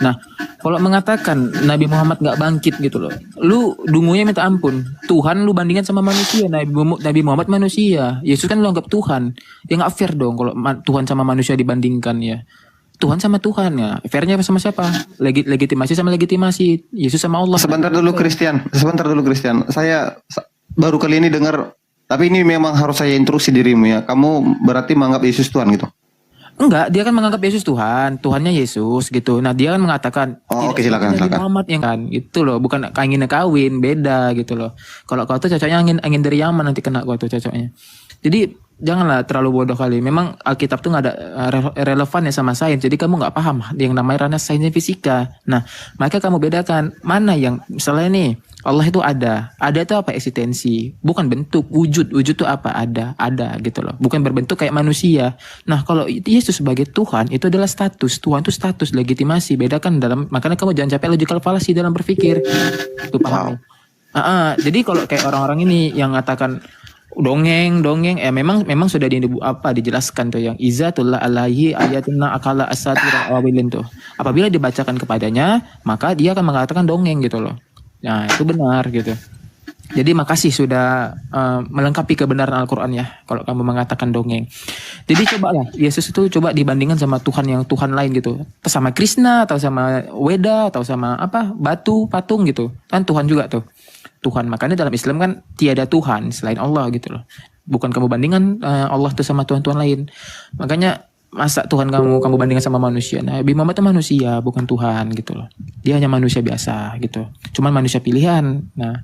Nah, kalau mengatakan Nabi Muhammad nggak bangkit gitu loh, lu dungunya minta ampun. Tuhan lu bandingkan sama manusia. Nabi Muhammad manusia. Yesus kan lu anggap Tuhan. Ya nggak fair dong kalau Tuhan sama manusia dibandingkan ya. Tuhan sama Tuhan ya. Fairnya sama siapa? Legitimasi sama legitimasi. Yesus sama Allah. Sebentar dulu Christian. Saya baru kali ini dengar, tapi ini memang harus saya instruksi dirimu ya. Kamu berarti menganggap Yesus Tuhan gitu? Enggak, dia kan menganggap Yesus Tuhan, Tuhannya Yesus gitu. Nah, dia kan mengatakan, oke, silakan. Muhammad yang kan, gitu loh, bukan ingin kawin, beda gitu loh. Kalau kau tuh cocoknya angin dari Yaman nanti kena kau tuh cocoknya. Jadi janganlah terlalu bodoh kali. Memang Alkitab tuh nggak ada relevannya sama sains. Jadi kamu nggak paham yang namanya ranah sains dan fisika. Nah, maka kamu bedakan mana yang misalnya nih Allah itu ada. Ada itu apa? Eksistensi, bukan bentuk. Wujud itu apa? Ada gitu loh. Bukan berbentuk kayak manusia. Nah, kalau Yesus sebagai Tuhan itu adalah status. Tuhan itu status, legitimasi. Bedakan makanya kamu jangan capek logical fallacy dalam berpikir. Itu paham. Jadi kalau kayak orang-orang ini yang mengatakan dongeng memang sudah dijelaskan tuh yang izatullah alaihi ayatuna akala asatira awilin tuh. Apabila dibacakan kepadanya, maka dia akan mengatakan dongeng gitu loh. Nah, itu benar gitu. Jadi makasih sudah melengkapi kebenaran Al-Qur'an ya kalau kamu mengatakan dongeng. Jadi cobalah Yesus itu coba dibandingkan sama Tuhan yang Tuhan lain gitu. Sama Krishna atau sama Weda atau sama batu, patung gitu. Kan Tuhan juga tuh. Tuhan. Makanya dalam Islam kan tiada Tuhan selain Allah gitu loh. Bukan kamu bandingkan Allah tuh sama Tuhan-Tuhan lain. Makanya masa Tuhan kamu bandingkan sama manusia. Nah, Nabi Muhammad itu manusia, bukan Tuhan gitu loh. Dia hanya manusia biasa gitu. Cuman manusia pilihan. Nah,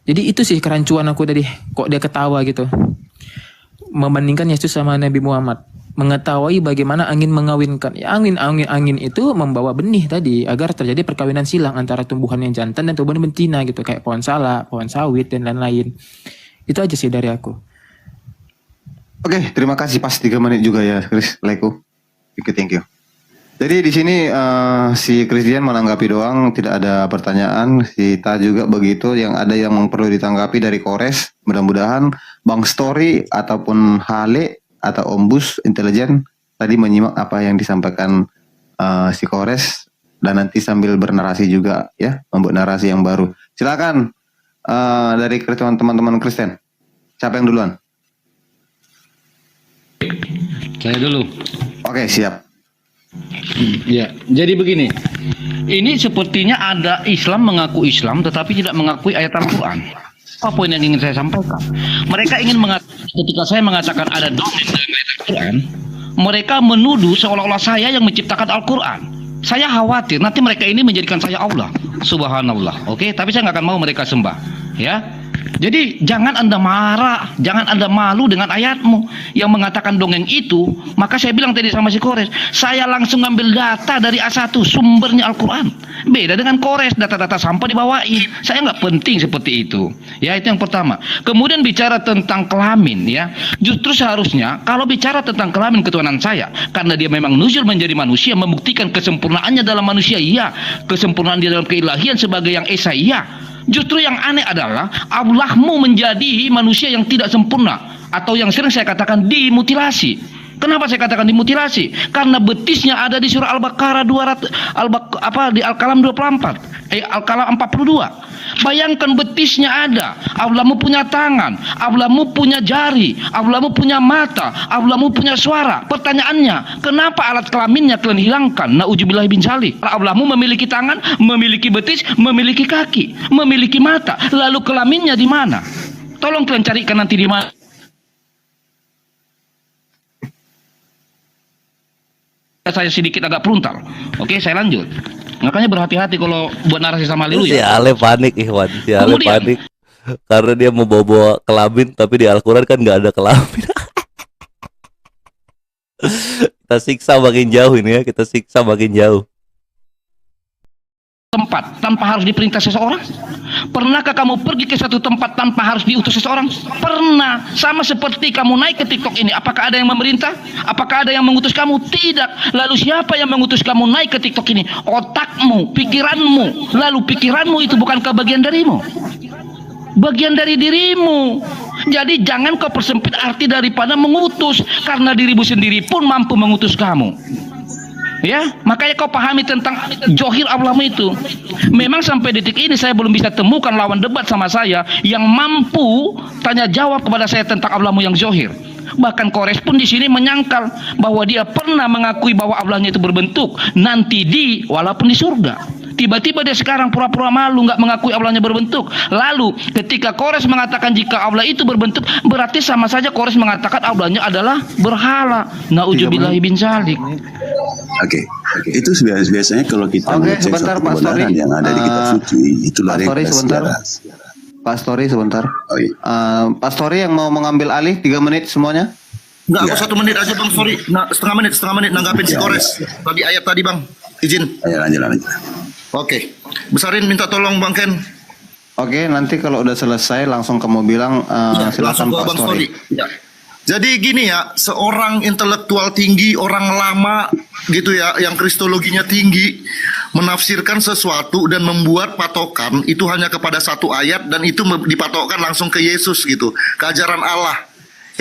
jadi itu sih kerancuan aku tadi. Kok dia ketawa gitu. Membandingkan Yesus sama Nabi Muhammad. Mengetahui bagaimana angin mengawinkan. Ya, angin itu membawa benih tadi agar terjadi perkawinan silang antara tumbuhan yang jantan dan tumbuhan betina gitu, kayak pohon salak, pohon sawit dan lain-lain. Itu aja sih dari aku. Oke, terima kasih pas 3 menit juga ya Chris Leku. Thank you. Jadi di sini si Christian menanggapi doang, tidak ada pertanyaan. Si Ta juga begitu, yang ada yang perlu ditanggapi dari Kores. Mudah-mudahan Bang Story ataupun Hale atau Ombus intelijen tadi menyimak apa yang disampaikan si Kores dan nanti sambil bernarasi juga ya, membuat narasi yang baru. Silakan dari teman-teman Kristen. Siapa yang duluan? Saya dulu. Oke, siap. Ya, jadi begini. Ini sepertinya ada Islam mengaku Islam tetapi tidak mengakui ayat Al-Qur'an. Apa poin yang ingin saya sampaikan? Mereka ingin ketika saya mengatakan ada dongeng dalam ayat Al-Quran, mereka menuduh seolah-olah saya yang menciptakan Al-Quran. Saya khawatir nanti mereka ini menjadikan saya Allah. Subhanallah. Oke, tapi saya nggak akan mau mereka sembah. Ya. Jadi jangan Anda marah, jangan Anda malu dengan ayatmu yang mengatakan dongeng itu. Maka saya bilang tadi sama si Kores, saya langsung ngambil data dari A1, sumbernya Al-Quran. Beda dengan Kores, data-data sampah dibawain. Saya nggak penting seperti itu. Ya, itu yang pertama. Kemudian bicara tentang kelamin ya. Justru seharusnya kalau bicara tentang kelamin ketuhanan saya, karena dia memang nuzul menjadi manusia, membuktikan kesempurnaannya dalam manusia, iya. Kesempurnaan dia dalam keilahian sebagai yang esa, iya. Justru yang aneh adalah Allahmu menjadi manusia yang tidak sempurna atau yang sering saya katakan dimutilasi. Kenapa saya katakan dimutilasi? Karena betisnya ada di surah Al-Baqarah 200 di Al-Kalam 24, Al-Kalam 42. Bayangkan betisnya ada. Allahmu punya tangan, Allahmu punya jari, Allahmu punya mata, Allahmu punya suara. Pertanyaannya, kenapa alat kelaminnya kalian hilangkan? Nauzubillahi bin zalik. Allahmu memiliki tangan, memiliki betis, memiliki kaki, memiliki mata. Lalu kelaminnya di mana? Tolong kalian carikan nanti di mana. Saya sedikit agak frontal. Oke, saya lanjut. Makanya berhati-hati kalau buat narasi sama Haleluya. Si Ale panik Ikhwan, si Ale panik karena dia mau bawa kelamin tapi di Al-Quran kan nggak ada kelamin. Kita siksa makin jauh ini ya, kita siksa makin jauh. Tempat tanpa harus diperintah seseorang. Pernahkah kamu pergi ke suatu tempat tanpa harus diutus seseorang? Pernah. Sama seperti kamu naik ke TikTok ini. Apakah ada yang memerintah? Apakah ada yang mengutus kamu? Tidak. Lalu siapa yang mengutus kamu naik ke TikTok ini? Otakmu, pikiranmu. Lalu pikiranmu itu bukankah bagian darimu? Bagian dari dirimu. Jadi jangan kau persempit arti daripada mengutus, karena dirimu sendiri pun mampu mengutus kamu. Ya, makanya kau pahami tentang johir Allahmu itu. Memang sampai detik ini saya belum bisa temukan lawan debat sama saya yang mampu tanya jawab kepada saya tentang Allahmu yang johir. Bahkan Kores pun di sini menyangkal bahwa dia pernah mengakui bahwa Allahnya itu berbentuk nanti walaupun di surga. Tiba-tiba dia sekarang pura-pura malu nggak mengakui Allahnya berbentuk. Lalu ketika Kores mengatakan jika Allah itu berbentuk, berarti sama saja Kores mengatakan Allahnya adalah berhala. Nauzubillahi bin zalik. Oke. Itu biasanya kalau kita mengecek sebentar, suatu Pak Story. kebenaran yang ada di kitab suci, itulah Pak Story, sebentar. Pak Story sebentar. Pak Story yang mau mengambil alih 3 menit semuanya. Enggak, aku 1 menit aja Bang, sorry. Nah, setengah menit nanggapin si Kores. Tadi ayat tadi Bang, izin. Ayo lanjut. Oke. Besarin minta tolong Bang Ken. Oke, nanti kalau udah selesai langsung kamu bilang silakan Pak Story. Ya. Jadi gini ya, seorang intelektual tinggi, orang lama gitu ya, yang kristologinya tinggi, menafsirkan sesuatu dan membuat patokan itu hanya kepada satu ayat dan itu dipatokkan langsung ke Yesus gitu, ke ajaran Allah.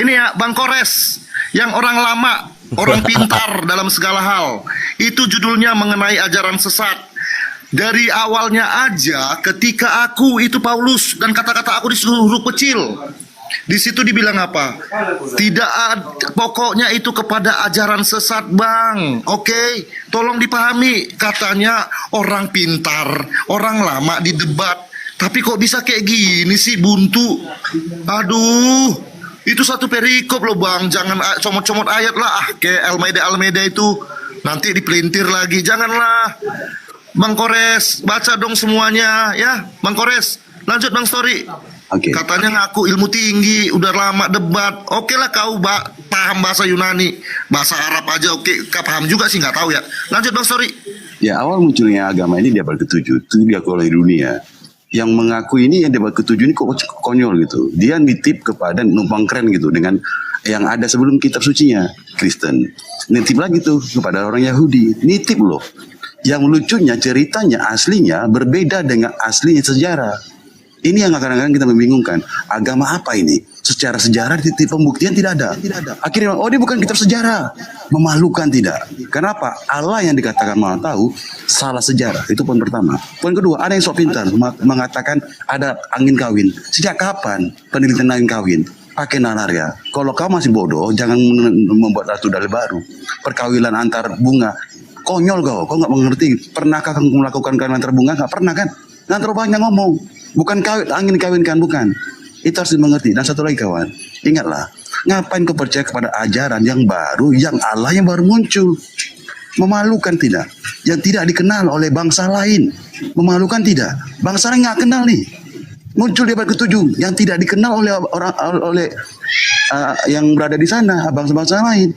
Ini ya Bang Kores, yang orang lama, orang pintar dalam segala hal, itu judulnya mengenai ajaran sesat. Dari awalnya aja ketika aku itu Paulus dan kata-kata aku disuruh huruf kecil. Di situ dibilang apa? Tidak pokoknya itu kepada ajaran sesat Bang. Oke, tolong dipahami. Katanya orang pintar, orang lama di debat. Tapi kok bisa kayak gini sih, buntu? Aduh, itu satu perikop loh Bang. Jangan comot-comot ayat lah. Kayak Almeida itu nanti dipelintir lagi. Janganlah. Bang Kores, baca dong semuanya ya. Bang Kores, lanjut Bang Story. Katanya ngaku ilmu tinggi, udah lama debat. Oke lah kau paham bahasa Yunani, bahasa Arab aja oke. Kau paham juga sih, nggak tahu ya. Lanjut Bang Story. Ya, awal munculnya agama ini di abad ke-7 itu diakui oleh dunia. Yang mengaku ini yang di abad ke-7 ini kok konyol gitu. Dia nitip kepada numpang keren gitu dengan yang ada sebelum kitab sucinya Kristen. Nitip lagi tuh kepada orang Yahudi. Nitip loh. Yang lucunya ceritanya aslinya berbeda dengan aslinya sejarah. Ini yang kadang-kadang kita membingungkan. Agama apa ini? Secara sejarah titik pembuktian tidak ada. Akhirnya, dia bukan kitab sejarah. Memalukan tidak. Kenapa? Allah yang dikatakan maha tahu salah sejarah. Itu poin pertama. Poin kedua, ada yang sok pintar mengatakan ada angin kawin. Sejak kapan penelitian angin kawin? Pakai nalar ya. Kalau kau masih bodoh, jangan membuat ratu dalil baru. Perkawinan antar bunga. Konyol kau nggak mengerti. Pernahkah kamu melakukan kawin antar bunga? Nggak pernah kan? Nggak terlalu banyak ngomong. Bukan kawin, angin kawinkan, bukan. Itu harus dimengerti. Dan satu lagi kawan, ingatlah, ngapain kau percaya kepada ajaran yang baru, yang Allah yang baru muncul? Memalukan tidak? Yang tidak dikenal oleh bangsa lain. Memalukan tidak? Bangsa lain nggak kenal nih. Muncul di abad ke-7 yang tidak dikenal oleh orang yang berada di sana, bangsa-bangsa lain.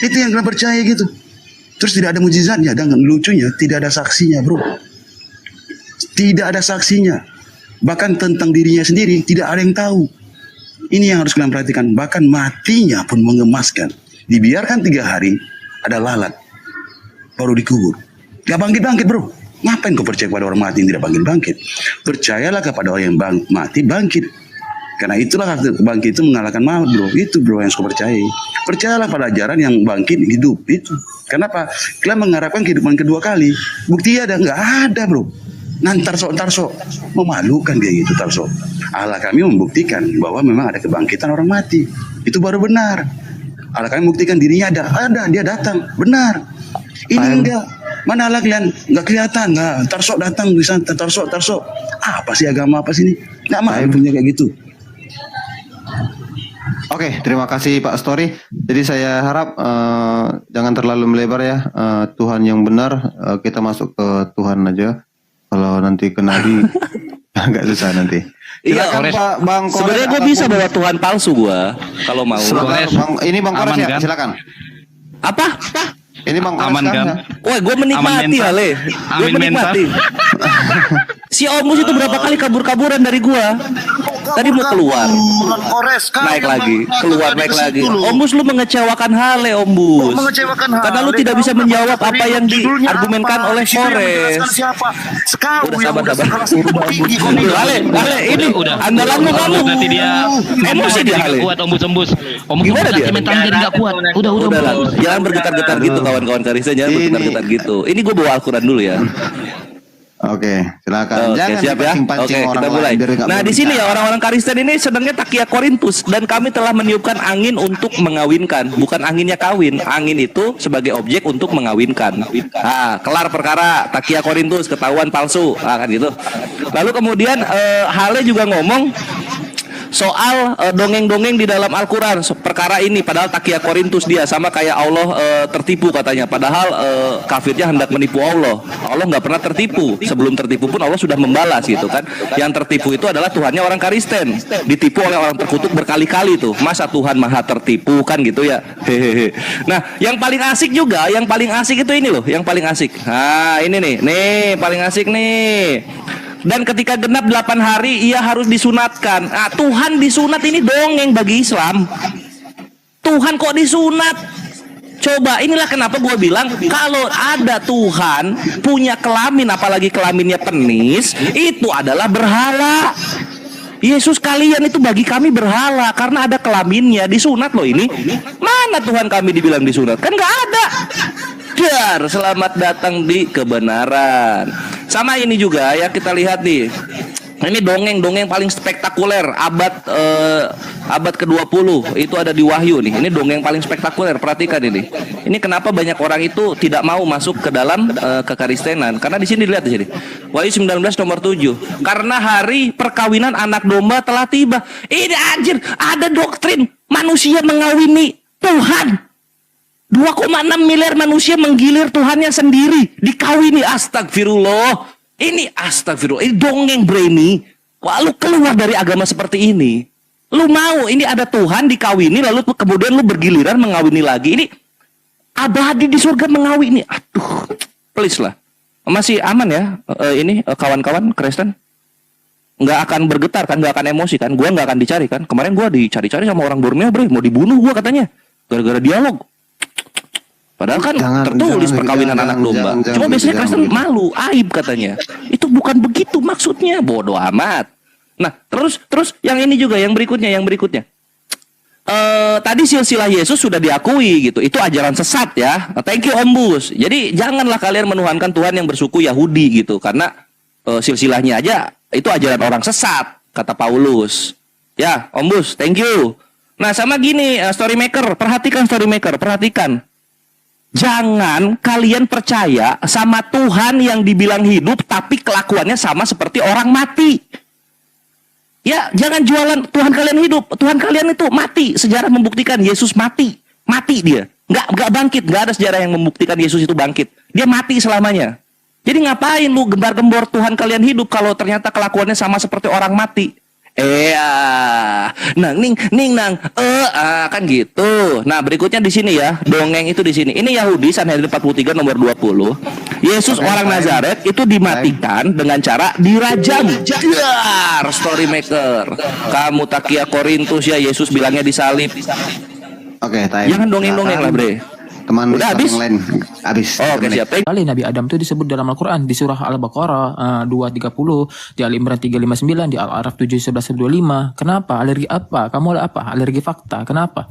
Itu yang kalian percaya gitu. Terus tidak ada mujizatnya, dan lucunya tidak ada saksinya bro. Tidak ada saksinya. Bahkan tentang dirinya sendiri tidak ada yang tahu. Ini yang harus kalian perhatikan. Bahkan matinya pun mengemaskan. Dibiarkan 3 hari ada lalat, baru dikubur. Gak bangkit-bangkit bro. Ngapain kau percaya kepada orang mati yang tidak bangkit-bangkit? Percayalah kepada orang yang mati bangkit. Karena itulah bangkit itu mengalahkan maut bro. Itu bro yang kau percaya. Percayalah pada ajaran yang bangkit hidup itu. Kenapa? Kalian mengharapkan kehidupan kedua kali. Bukti ada? Nggak ada bro. Tarso memalukan kayak gitu tarso. Allah kami membuktikan bahwa memang ada kebangkitan orang mati. Itu baru benar. Allah kami membuktikan dirinya ada dia datang benar. Ini enggak. Mana Allah kalian nggak kelihatan. Nah, tarso datang di sana tarso. Apa sih agama apa sih ini? Nggak mau punya kayak gitu. Oke, terima kasih Pak Story. Jadi saya harap jangan terlalu melebar ya. Tuhan yang benar, kita masuk ke Tuhan aja. Kalau nanti ke Nabi agak susah nanti. Iya, Silakan Pak Bang Kores. Sebenarnya gue bisa bawa Tuhan palsu gue kalau mau. Ini Bang Kores ya, kan? silakan. Apa? Ini Bang Kores Aman kan? Wah, gue menikmati Ale. Gue menikmati. Si Omus itu berapa kali kabur-kaburan dari gua. Tadi mau keluar, naik lagi, keluar, naik lagi. Ombus, lu mengecewakan Hale, Ombus. Karena lu tidak bisa menjawab apa yang diargumenkan oleh Kores. Udah sabar. Hale, ini andalanmu kamu. Nanti dia Emosi dia Hale. Kuat Ombus. Gimana dia? Mentalnya jadi nggak kuat. Udah. Jangan bergetar-getar gitu kawan-kawan Karisa, jangan bergetar-getar gitu. Ini gue bawa Al-Quran dulu ya. Oke, silakan. Oke, Jangan siap ya. dipancing-pancing Oke, orang kita mulai. lain biar nggak Nah, di berbicara. sini ya orang-orang Kristen ini sedangnya takia Korintus dan kami telah meniupkan angin untuk mengawinkan, bukan anginnya kawin. Angin itu sebagai objek untuk mengawinkan. Nah, kelar perkara takia Korintus ketahuan palsu, kan gitu. Lalu kemudian Hale juga ngomong soal dongeng-dongeng di dalam Al-Quran perkara ini, padahal takia Korintus dia sama kayak Allah tertipu katanya, padahal kafirnya hendak menipu Allah nggak pernah tertipu, sebelum tertipu pun Allah sudah membalas gitu kan. Yang tertipu itu adalah Tuhannya orang Kristen, ditipu oleh orang terkutuk berkali-kali tuh, masa Tuhan maha tertipu kan gitu ya. Hehehe. Nah, yang paling asik itu ini loh, yang paling asik. Nah, ini nih paling asik nih. Dan ketika genap 8 hari ia harus disunatkan. Nah, Tuhan disunat ini dongeng bagi Islam. Tuhan kok disunat? Coba, inilah kenapa gue bilang kalau ada Tuhan punya kelamin, apalagi kelaminnya penis, itu adalah berhala. Yesus kalian itu bagi kami berhala karena ada kelaminnya, disunat loh ini. Mana Tuhan kami dibilang disunat? Kan nggak ada. Dar, selamat datang di kebenaran. Sama ini juga ya, kita lihat nih. Ini dongeng paling spektakuler abad ke-20 itu ada di Wahyu nih. Ini dongeng paling spektakuler, perhatikan ini. Ini kenapa banyak orang itu tidak mau masuk ke dalam kekristenan? Karena di sini dilihat di sini. Wahyu 19 nomor 7. Karena hari perkawinan anak domba telah tiba. Ini anjir, ada doktrin manusia mengawini Tuhan. 2,6 miliar manusia menggilir Tuhannya sendiri, dikawini. Astagfirullah. Ini astagfirullah. Ini dongeng Brainy. Wah, lu keluar dari agama seperti ini. Lu mau ini ada Tuhan dikawini lalu kemudian lu bergiliran mengawini lagi. Ini abadi di surga mengawini. Aduh, please lah. Masih aman ya ini kawan-kawan Kristen? Nggak akan bergetar kan, nggak akan emosi kan? Gua nggak akan dicari kan? Kemarin gua dicari-cari sama orang Borneo, bre, mau dibunuh gua katanya. Gara-gara dialog. Padahal kan tertulis perkawinan anak domba. Cuma biasanya Kristen malu, aib katanya. Itu bukan begitu maksudnya, bodoh amat. Nah, terus yang ini juga, yang berikutnya. Tadi silsilah Yesus sudah diakui gitu. Itu ajaran sesat ya. Thank you Ombus. Jadi janganlah kalian menuhankan Tuhan yang bersuku Yahudi gitu, karena silsilahnya aja itu ajaran orang sesat, kata Paulus. Ya, Ombus, thank you. Nah, sama gini, Storymaker, perhatikan. Jangan kalian percaya sama Tuhan yang dibilang hidup tapi kelakuannya sama seperti orang mati. Ya, jangan jualan Tuhan kalian hidup. Tuhan kalian itu mati. Sejarah membuktikan Yesus mati. Mati dia. Nggak bangkit. Nggak ada sejarah yang membuktikan Yesus itu bangkit. Dia mati selamanya. Jadi ngapain lu gembar-gembor Tuhan kalian hidup kalau ternyata kelakuannya sama seperti orang mati? Kan gitu. Nah, berikutnya di sini ya, dongeng itu di sini. Ini Yahudi Sanhedrin 43 nomor 20. Yesus orang Nazaret itu dimatikan dengan cara dirajam. Dar, Storymaker. Kamu takia Korintus ya, Yesus bilangnya disalib. Oke, time. Jangan dongeng-dongeng lah, Bre. Teman udah habis. Habis. Oke, siap. Kali Nabi Adam itu disebut dalam Al-Quran di surah Al-Baqarah 2:30, di Al-Imran 3:59, di Al-Araf 7:11-25. Kenapa? Alergi apa? Kamu apa? Alergi fakta. Kenapa?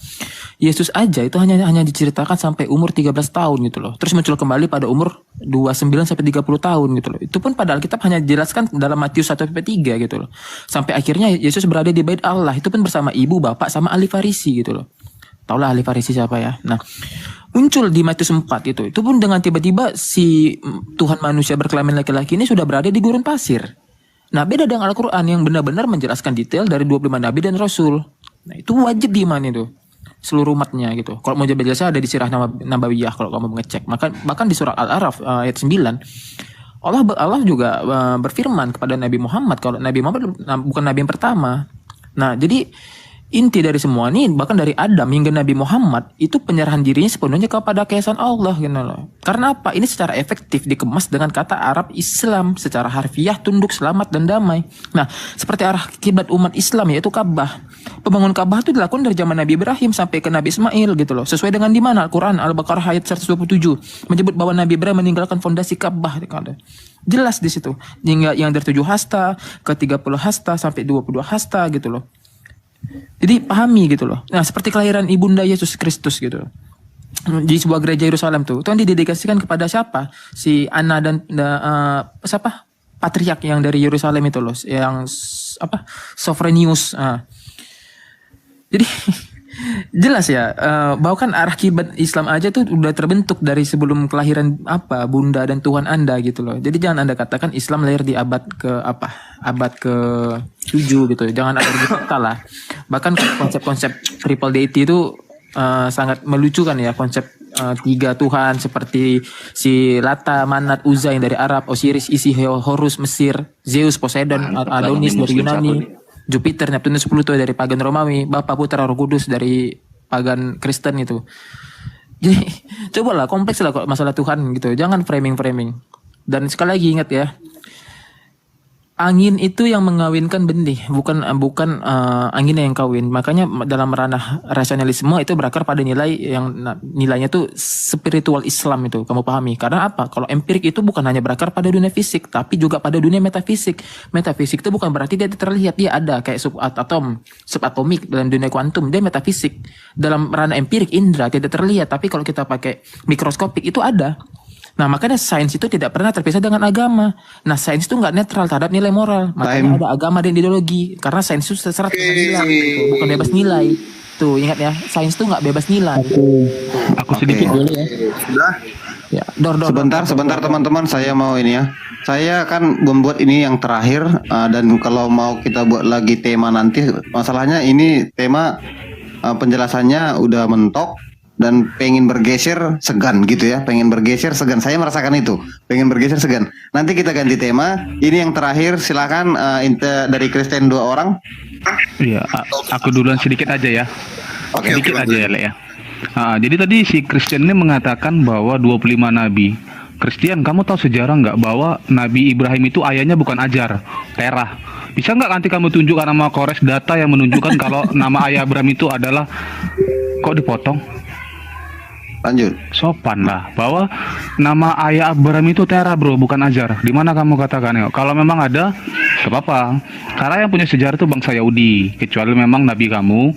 Yesus aja itu hanya diceritakan sampai umur 13 tahun gitu loh. Terus muncul kembali pada umur 29 sampai 30 tahun gitu loh. Itu pun pada Alkitab hanya dijelaskan dalam Matius 1-3 gitu loh. Sampai akhirnya Yesus berada di Bait Allah, itu pun bersama ibu, bapak, sama ahli Farisi gitu loh. Taulah ahli Farisi siapa ya. Nah, muncul di Matius 4 itu pun dengan tiba-tiba si Tuhan manusia berkelamin laki-laki ini sudah berada di gurun pasir. Nah, beda dengan Al-Quran yang benar-benar menjelaskan detail dari 25 nabi dan rasul. Nah, itu wajib diimani tuh seluruh umatnya gitu. Kalau mau jelasnya ada di Sirah Nabawiyah kalau kamu mau ngecek. Bahkan di surah Al-Araf ayat 9 Allah juga berfirman kepada Nabi Muhammad kalau Nabi Muhammad bukan nabi yang pertama. Nah, jadi inti dari semua nih, bahkan dari Adam hingga Nabi Muhammad itu penyerahan dirinya sepenuhnya kepada keesaan Allah gitu loh. Karena apa? Ini secara efektif dikemas dengan kata Arab Islam, secara harfiah tunduk, selamat dan damai. Nah, seperti arah kiblat umat Islam yaitu Ka'bah. Pembangunan Ka'bah itu dilakukan dari zaman Nabi Ibrahim sampai ke Nabi Ismail gitu loh. Sesuai dengan di mana Al-Qur'an Al-Baqarah ayat 127 menyebut bahwa Nabi Ibrahim meninggalkan fondasi Ka'bah. Jelas di situ. Yang dari 7 hasta ke 30 hasta sampai 22 hasta gitu loh. Jadi pahami gitu loh. Nah, seperti kelahiran ibunda Yesus Kristus gitu. Di sebuah gereja Yerusalem tuh, itu yang didedikasikan kepada siapa? Si Anna dan siapa? Patriark yang dari Yerusalem itu loh, yang apa? Sophronius. Jadi jelas ya, bahwa kan arah kiblat Islam aja tuh udah terbentuk dari sebelum kelahiran bunda dan Tuhan Anda gitu loh. Jadi jangan Anda katakan Islam lahir di abad ke-7 gitu. Jangan ada begitu lah. Bahkan konsep-konsep triple deity itu sangat melucukan ya, konsep 3 Tuhan seperti si Lata, Manat, Uzza yang dari Arab, Osiris, Isis, Horus Mesir, Zeus, Poseidon, Adonis dari Yunani, Jupiter, Neptunus, Pluto dari pagan Romawi, Bapa, Putra, Roh Kudus dari pagan Kristen itu. Jadi cobalah kompleks lah kok masalah Tuhan gitu. Jangan framing. Dan sekali lagi ingat ya, angin itu yang mengawinkan benih, bukan anginnya yang kawin. Makanya dalam ranah rasionalisme itu berakar pada nilainya tuh spiritual Islam itu, kamu pahami. Karena apa? Kalau empirik itu bukan hanya berakar pada dunia fisik, tapi juga pada dunia metafisik. Metafisik itu bukan berarti dia terlihat, dia ada kayak subatomik dalam dunia kuantum, dia metafisik. Dalam ranah empirik indra tidak terlihat, tapi kalau kita pakai mikroskopik itu ada. Nah, makanya sains itu tidak pernah terpisah dengan agama. Nah, sains itu nggak netral terhadap nilai moral. Makanya ada agama dan ideologi. Karena sains itu secara nilai, gitu. Bukan bebas nilai. Tuh, ingat ya, sains itu nggak bebas nilai. Aku sedikit dulu ya. Sudah. Ya, Sebentar teman-teman, saya mau ini ya. Saya kan membuat ini yang terakhir dan kalau mau kita buat lagi tema nanti, masalahnya ini tema penjelasannya udah mentok. Dan pengen bergeser segan gitu ya, saya merasakan itu, pengen bergeser segan. Nanti kita ganti tema. Ini yang terakhir, silakan dari Kristen 2 orang. Iya, aku duluan sedikit aja ya. Sedikit aja ya, Le ya. Jadi tadi si Kristen ini mengatakan bahwa 25 nabi. Kristen, kamu tahu sejarah nggak bahwa Nabi Ibrahim itu ayahnya bukan Ajar, Terah. Bisa nggak nanti kamu tunjukkan nama Kores data yang menunjukkan kalau nama ayah Abraham itu adalah, kok dipotong? Lanjut. Sopan lah, bahwa nama ayah Abraham itu Terah bro, bukan Ajar. Di mana kamu katakan ya? Kalau memang ada, gak apa-apa. Karena yang punya sejarah itu bangsa Yahudi. Kecuali memang nabi kamu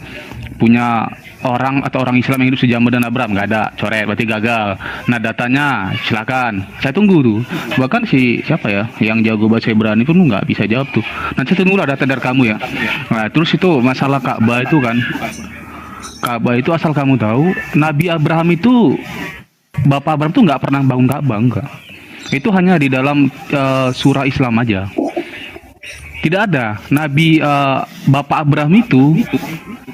punya orang atau orang Islam yang hidup sejaman dan Abraham, nggak ada, coret, berarti gagal. Nah datanya silakan, saya tunggu tuh. Bahkan siapa ya yang jago bahasa Ibrani pun nggak bisa jawab tuh. Nanti saya tunggu lah data dari kamu ya. Nah terus itu masalah Ka'bah itu kan. Ka'bah itu asal kamu tahu, Nabi Abraham itu, Bapak Abraham tuh nggak pernah bangun Ka'bah, enggak. Itu hanya di dalam surah Islam aja. Tidak ada Nabi Bapak Abraham itu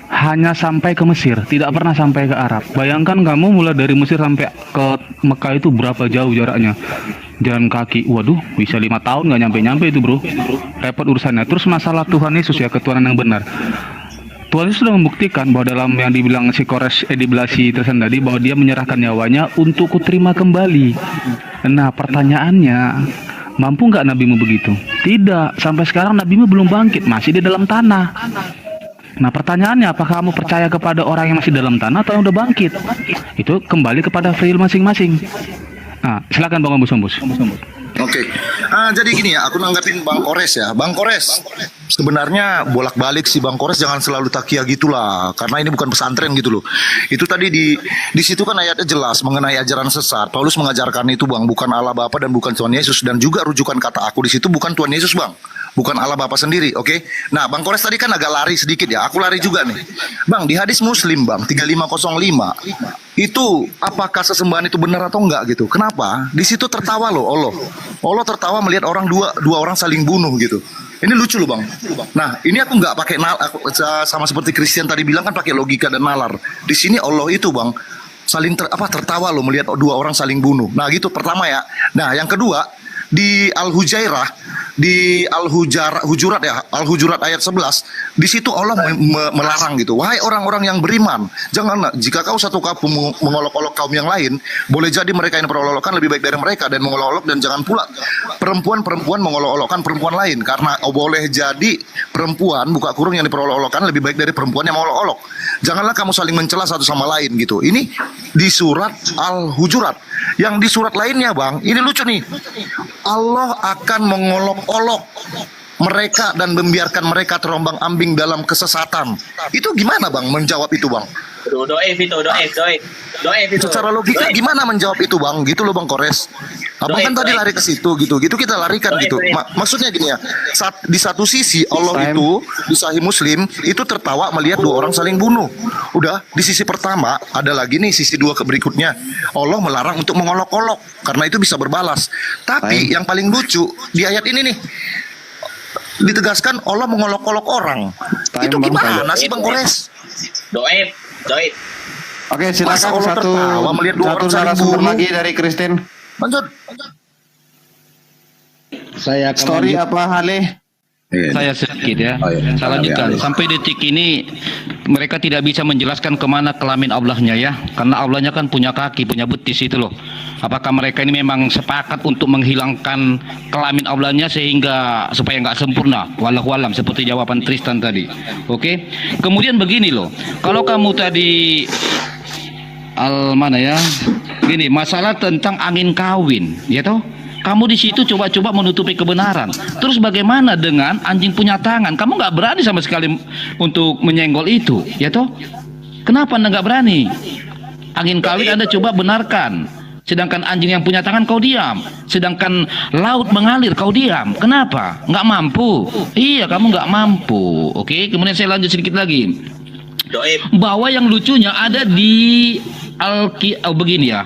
hanya sampai ke Mesir, tidak pernah sampai ke Arab. Bayangkan kamu mulai dari Mesir sampai ke Mekah itu berapa jauh jaraknya? Jalan kaki, waduh, bisa 5 tahun nggak nyampe-nyampe itu bro. Repot urusannya. Terus masalah Tuhan Yesus ya, ketuhanan yang benar. Tuhan Yesus sudah membuktikan bahwa dalam yang dibilang si Kores Ediblasi tadi, bahwa dia menyerahkan nyawanya untuk kuterima kembali. Nah pertanyaannya, mampu nggak nabimu begitu? Tidak, sampai sekarang nabimu belum bangkit, masih di dalam tanah. Nah pertanyaannya, apakah kamu percaya kepada orang yang masih dalam tanah atau yang udah bangkit? Itu kembali kepada free will masing-masing. Nah silakan Bang Ombus. Oke, jadi gini ya, aku nanggapin Bang Kores ya. Bang Kores, sebenarnya bolak-balik sih Bang Kores, jangan selalu takia gitulah, karena ini bukan pesantren gitu loh. Itu tadi di situ kan ayatnya jelas mengenai ajaran sesat. Paulus mengajarkan itu Bang, bukan Allah Bapa dan bukan Tuhan Yesus, dan juga rujukan kata aku di situ bukan Tuhan Yesus Bang, bukan Allah Bapa sendiri. Oke. Nah Bang Kores tadi kan agak lari sedikit ya, aku lari juga nih Bang. Di hadis Muslim Bang 3505 itu apakah sesembahan itu benar atau enggak gitu? Kenapa? Di situ tertawa loh Allah tertawa melihat dua orang saling bunuh gitu. Ini lucu loh Bang. Nah ini aku nggak pakai sama seperti Christian tadi bilang kan pakai logika dan nalar. Di sini Allah itu Bang saling tertawa loh melihat 2 orang saling bunuh. Nah gitu pertama ya. Nah yang kedua di Al-Hujairah di Al-Hujurat ya, Al-Hujurat ayat 11, di situ Allah melarang gitu. Wahai orang-orang yang beriman, janganlah jika kau satu kampung mengolok-olok kaum yang lain, boleh jadi mereka yang perolok-olokan lebih baik dari mereka dan mengolok-olok, dan jangan pula perempuan mengolok-olokkan perempuan lain, karena boleh jadi perempuan buka kurung yang diperolok-olokkan lebih baik dari perempuan yang mengolok-olok. Janganlah kamu saling mencela satu sama lain gitu. Ini di surat Al-Hujurat. Yang di surat lainnya, Bang, ini lucu nih. Allah akan mengolok-olok mereka dan membiarkan mereka terombang-ambing dalam kesesatan. Itu gimana, Bang, menjawab itu, Bang? Doif itu. Secara logika gimana menjawab itu, Bang? Gitu loh, Bang Kores. Abang kan tadi lari ke situ gitu kita larikan gitu. Maksudnya gini ya, di satu sisi Allah itu di Sahih Muslim itu tertawa melihat dua orang saling bunuh. Udah, di sisi pertama ada lagi nih sisi dua berikutnya. Allah melarang untuk mengolok-olok karena itu bisa berbalas. Tapi yang paling lucu di ayat ini nih, ditegaskan Allah mengolok-olok orang. Itu gimana sih, Bang Kores? Doif. Oke, silakan Allah satu tertawa melihat dua orang saling narasumber bunuh? lagi dari Kristen. Lanjut. Saya akan Story lanjut. apa Haleh? Saya sedikit ya. Oh, iya. Saya lanjutkan. Sampai detik ini mereka tidak bisa menjelaskan kemana kelamin Allahnya ya. Karena Allahnya kan punya kaki, punya betis itu loh. Apakah mereka ini memang sepakat untuk menghilangkan kelamin Allahnya sehingga supaya nggak sempurna? Wallahu alam, seperti jawaban Tristan tadi. Oke. Kemudian begini loh. Kalau kamu tadi mana ya? Gini, masalah tentang angin kawin, ya toh? Kamu di situ coba-coba menutupi kebenaran. Terus bagaimana dengan anjing punya tangan? Kamu nggak berani sama sekali untuk menyenggol itu, ya toh? Kenapa Anda nggak berani? Angin kawin Anda coba benarkan. Sedangkan anjing yang punya tangan kau diam. Sedangkan laut mengalir kau diam. Kenapa? Nggak mampu. Iya, kamu nggak mampu. Oke, kemudian saya lanjut sedikit lagi. Bahwa yang lucunya ada di begini ya.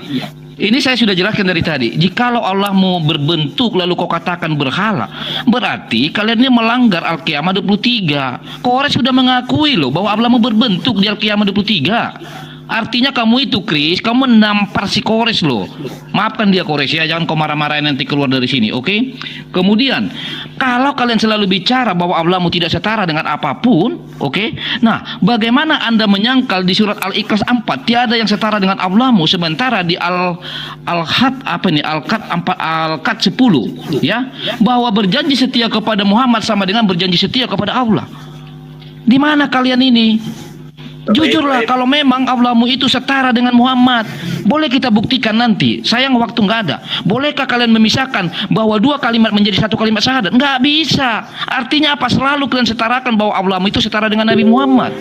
Ini saya sudah jelaskan dari tadi. Jikalau Allah mau berbentuk lalu kau katakan berhala, berarti kalian ini melanggar Al-Qiyamah 23. Kores sudah mengakui loh bahwa Allah mau berbentuk di Al-Qiyamah 23. Artinya kamu itu, Kris, kamu menampar si Kores loh. Maafkan dia, Kores ya, jangan kau marah-marahin nanti keluar dari sini, oke? Kemudian, kalau kalian selalu bicara bahwa Allahmu tidak setara dengan apapun, oke? Nah, bagaimana Anda menyangkal di surat Al-Ikhlas 4 tiada yang setara dengan Allahmu, sementara di Al-Had 10 ya, bahwa berjanji setia kepada Muhammad sama dengan berjanji setia kepada Allah. Di mana kalian ini? Jujurlah, kalau memang Allahmu itu setara dengan Muhammad, boleh kita buktikan nanti. Sayang waktu nggak ada. Bolehkah kalian memisahkan bahwa dua kalimat menjadi satu kalimat syahadat? Nggak bisa. Artinya apa? Selalu kalian setarakan bahwa Allahmu itu setara dengan Nabi Muhammad.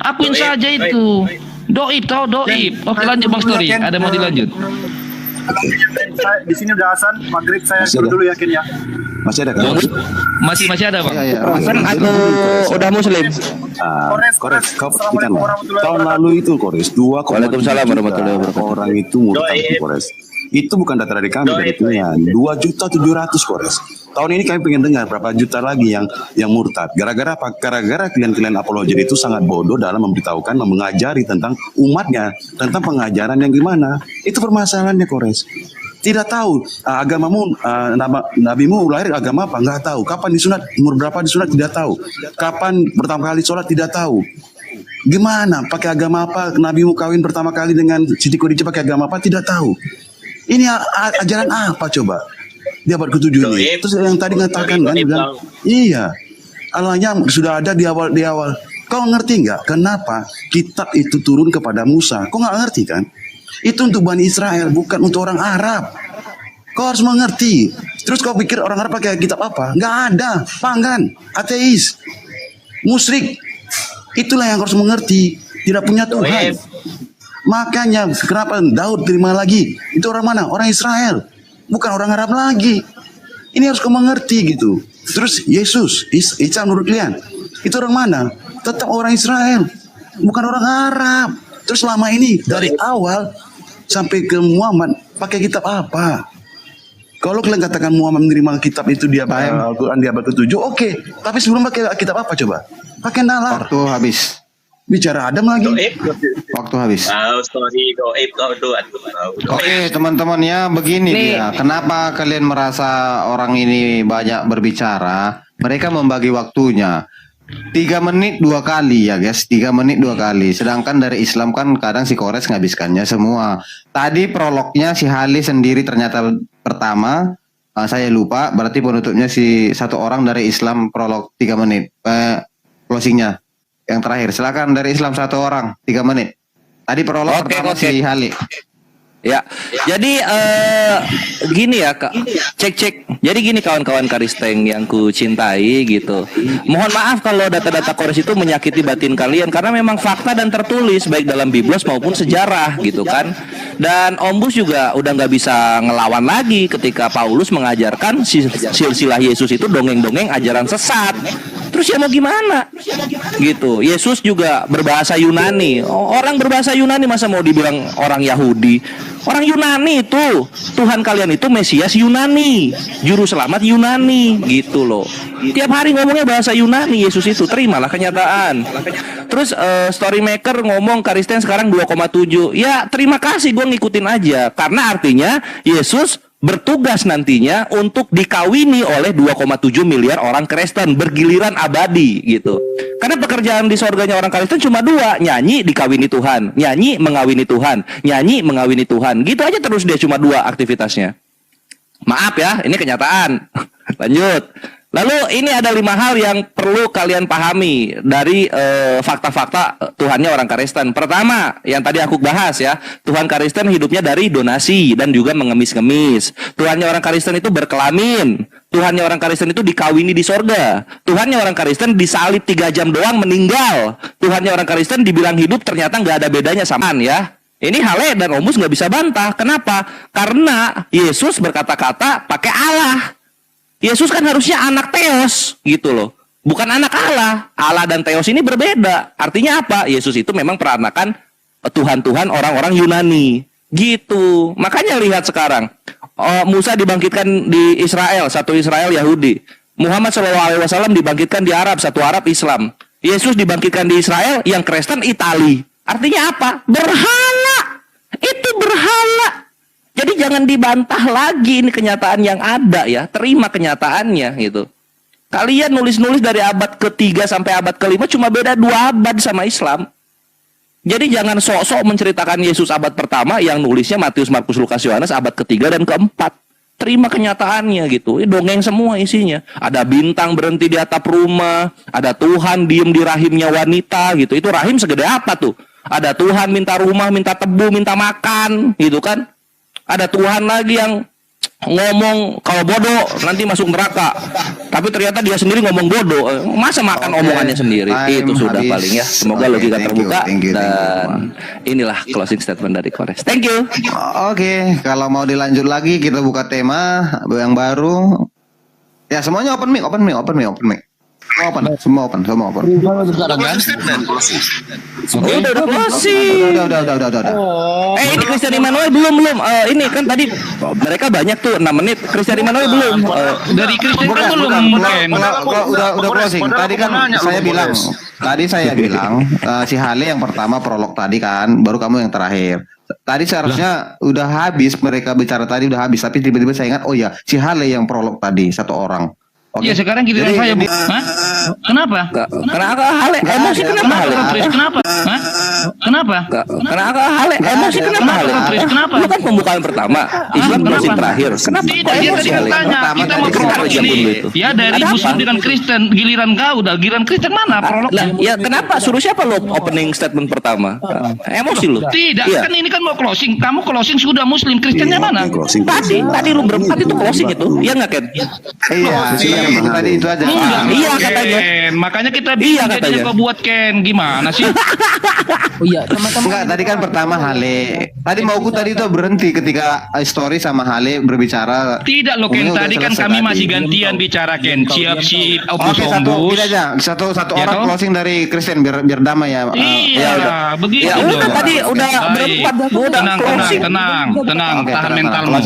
Akuin saja itu. Doib, tau doib. Oke, lanjut Bang Story. Ada mau dilanjut? Di sini udah azan maghrib, saya dulu yakin ya. Masih ada kan? Masih ada Bang. Kan aku udah muslim. Kores, kau perhatikan tahun lalu itu Kores 2,3 Waalaikumsalam warahmatullahi wabarakatuh. orang itu murtad Kores. Itu bukan data dari kami, dari Tuhan. 2.700.000 Kores. Tahun ini kami pengen dengar berapa juta lagi yang murtad. Gara-gara apa? Gara-gara kalian apologi itu sangat bodoh dalam memberitahukan, mengajari tentang umatnya, tentang pengajaran yang gimana. Itu permasalahannya Kores. Tidak tahu agamamu, nabimu lahir agama apa, nggak tahu. Kapan disunat, umur berapa disunat, tidak tahu. Kapan pertama kali sholat, tidak tahu. Gimana pakai agama apa, nabimu kawin pertama kali dengan Siti Khadijah pakai agama apa, tidak tahu. Ini ajaran apa coba? Dia abad ke-7 ini. Terus yang tadi ngatakan kan bilang, iya, Allahnya sudah ada di awal. Kau ngerti nggak kenapa kitab itu turun kepada Musa? Kau nggak ngerti kan? Itu untuk Bani Israel, bukan untuk orang Arab. Kau harus mengerti. Terus kau pikir orang Arab pakai kitab apa? Nggak ada. Pagan, ateis, musyrik. Itulah yang harus mengerti. Tidak punya Tuhan. Makanya kenapa Daud terima lagi? Itu orang mana? Orang Israel. Bukan orang Arab lagi. Ini harus kau mengerti gitu. Terus Yesus, Isa menurut kalian, itu orang mana? Tetap orang Israel. Bukan orang Arab. Terus selama ini dari awal sampai ke Muhammad pakai kitab apa? Kalau kalian katakan Muhammad menerima kitab itu dia Al-Quran di abad ke-7, oke. Tapi sebelum pakai kitab apa coba? Pakai nalar. Waktu habis. Bicara Adam lagi. Waktu habis. Oh, sorry, doib kau tuh. Oke, teman-teman ya, begini dia. Kenapa kalian merasa orang ini banyak berbicara? Mereka membagi waktunya 3 menit 2 kali ya guys, 3 menit 2 kali. Sedangkan dari Islam kan kadang si Kores ngabiskannya semua. Tadi prolognya si Hali sendiri ternyata pertama. Saya lupa, berarti penutupnya si satu orang dari Islam prolog 3 menit. Closingnya yang terakhir. Silakan dari Islam satu orang 3 menit. Tadi prolog pertama si Hali. Ya, jadi gini ya Kak, cek. Jadi gini kawan-kawan Karisteng yang ku cintai gitu. Mohon maaf kalau data-data Kores itu menyakiti batin kalian karena memang fakta dan tertulis baik dalam Biblos maupun sejarah gitu kan. Dan Om Bus juga udah nggak bisa ngelawan lagi ketika Paulus mengajarkan silsilah Yesus itu dongeng-dongeng ajaran sesat. Terus ya mau gimana? Gitu. Yesus juga berbahasa Yunani. Orang berbahasa Yunani masa mau dibilang orang Yahudi? Orang Yunani itu, Tuhan kalian itu Mesias Yunani, juru selamat Yunani, gitu loh. Tiap hari ngomongnya bahasa Yunani Yesus itu, terimalah kenyataan. Terus Storymaker ngomong Karisten sekarang 2,7. Ya terima kasih, gue ngikutin aja. Karena artinya Yesus bertugas nantinya untuk dikawini oleh 2,7 miliar orang Kristen bergiliran abadi gitu. Karena pekerjaan di sorganya orang Kristen cuma 2, nyanyi dikawini Tuhan, nyanyi mengawini Tuhan, nyanyi mengawini Tuhan. Gitu aja terus dia cuma 2 aktivitasnya. Maaf ya, ini kenyataan. Lanjut. Lalu ini ada 5 hal yang perlu kalian pahami dari fakta-fakta Tuhannya orang Kristen. Pertama, yang tadi aku bahas ya, Tuhan Kristen hidupnya dari donasi dan juga mengemis-ngemis. Tuhannya orang Kristen itu berkelamin. Tuhannya orang Kristen itu dikawini di sorga. Tuhannya orang Kristen disalib 3 jam doang meninggal. Tuhannya orang Kristen dibilang hidup ternyata nggak ada bedanya samaan ya. Ini Hale dan Omus nggak bisa bantah. Kenapa? Karena Yesus berkata-kata pakai Allah. Yesus kan harusnya anak Theos gitu loh. Bukan anak Allah. Allah dan Theos ini berbeda. Artinya apa? Yesus itu memang peranakan Tuhan-Tuhan orang-orang Yunani. Gitu. Makanya lihat sekarang. Musa dibangkitkan di Israel, satu Israel Yahudi. Muhammad SAW dibangkitkan di Arab, satu Arab Islam. Yesus dibangkitkan di Israel, yang Kristen Itali. Artinya apa? Berhala. Itu berhala. Jadi jangan dibantah lagi, ini kenyataan yang ada ya. Terima kenyataannya gitu. Kalian nulis-nulis dari abad ke-3 sampai abad ke-5 cuma beda 2 abad sama Islam. Jadi jangan sok-sok menceritakan Yesus abad pertama yang nulisnya Matius, Markus, Lukas, Yohanes abad ke-3 dan ke-4. Terima kenyataannya gitu. Ini dongeng semua isinya. Ada bintang berhenti di atap rumah, ada Tuhan diem di rahimnya wanita gitu. Itu rahim segede apa tuh? Ada Tuhan minta rumah, minta tebu, minta makan gitu kan. Ada Tuhan lagi yang ngomong kalau bodoh nanti masuk neraka. Tapi ternyata dia sendiri ngomong bodoh. Masa makan omongannya sendiri. Itu sudah habis. Paling ya. Semoga logika terbuka. Dan inilah closing statement dari Kores. Thank you. Oke, kalau mau dilanjut lagi kita buka tema yang baru. Ya semuanya open mic. Semua open. Udah closing. Udah. Ini Christian Immanuel belum. Ini kan tadi mereka banyak tuh 6 menit. Christian Immanuel belum. Dari Kristen kan belum mungkin. Udah closing. Tadi kan saya bilang si Hale yang pertama prolog tadi kan, baru kamu yang terakhir. Tadi seharusnya udah habis, mereka bicara tadi udah habis, tapi tiba-tiba saya ingat, oh ya si Hale yang prolog tadi 1 orang. Iya sekarang giliran saya Bu. Hah? Kenapa? Kenapa Hale? Emosi kenapa Hale? Kenapa? Hah? Kenapa? Kenapa Hale? Emosi kenapa Hale? Kenapa? Lu kan pembukaan pertama, Islam closing terakhir. Kenapa? Tidak, dia tadi bertanya, kita mau prolog ini. Ya dari Muslim dengan Kristen, giliran kau udah giliran Kristen mana prolognya? Ya kenapa? Suruh siapa lo opening statement pertama? Emosi lu? Tidak, kan ini kan mau closing. Kamu closing sudah Muslim, Kristennya mana? Tadi lu berempat itu closing itu. Iya enggak Ken? Iya. Tadi itu aja. Iya katanya. Makanya kita jadinya kau buat Ken gimana sih? Oh iya, teman-teman. Enggak, tadi kan pertama Hale. Tadi mauku tadi itu berhenti ketika story sama Hale berbicara. Tidak loh Ken, tadi kan kami masih gantian bicara Ken. Siap Oke, satu orang closing dari Kristen biar damai ya. Iya, begitu. Ya udah tadi udah berempat udah closing. Tenang, tahan mentalmu.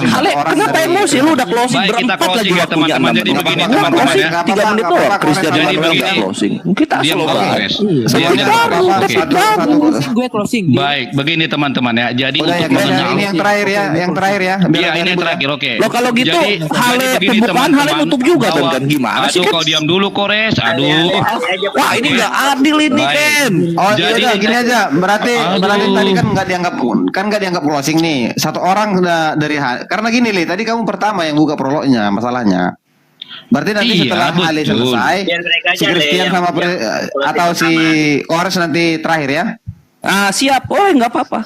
Hale, kenapa emosi lu udah closing baik, kita berempat lagi closing ya teman-teman. Jadi Jadi Nggak begini apa-apa, teman-teman closing ya. 3 menit doang. Christian Jadi Manuel begini. nggak closing. Kita Diam slow kau, banget. Kores. Iya. Diam, diam, Baru, Kores. Oke. detik baru. Closing, gue closing. Baik, begini teman-teman ya. Jadi Udah ya untuk Christian, mengenal ini yang terakhir ya, yang terakhir ya. Biar Iya, ada ini yang ribut ya. terakhir, oke. Loh kalau gitu Jadi hale begini, pembukaan hale teman-teman, nutup juga kan bahwa- kan gimana sih Aduh, kan? kau diam dulu, Kores. Aduh. Wah ini nggak adil ini Baik. Ken. Oh Jadi- iya gini aja, berarti Aduh. tadi kan nggak dianggap closing nih. Satu orang sudah karena gini Li, tadi kamu pertama yang buka prolognya masalahnya. Berarti nanti Iya, setelah Hale betul. selesai, Biar mereka si aja, Le, Christian yang sama atau si Kores nanti terakhir ya. Ah siap. Oh nggak apa-apa.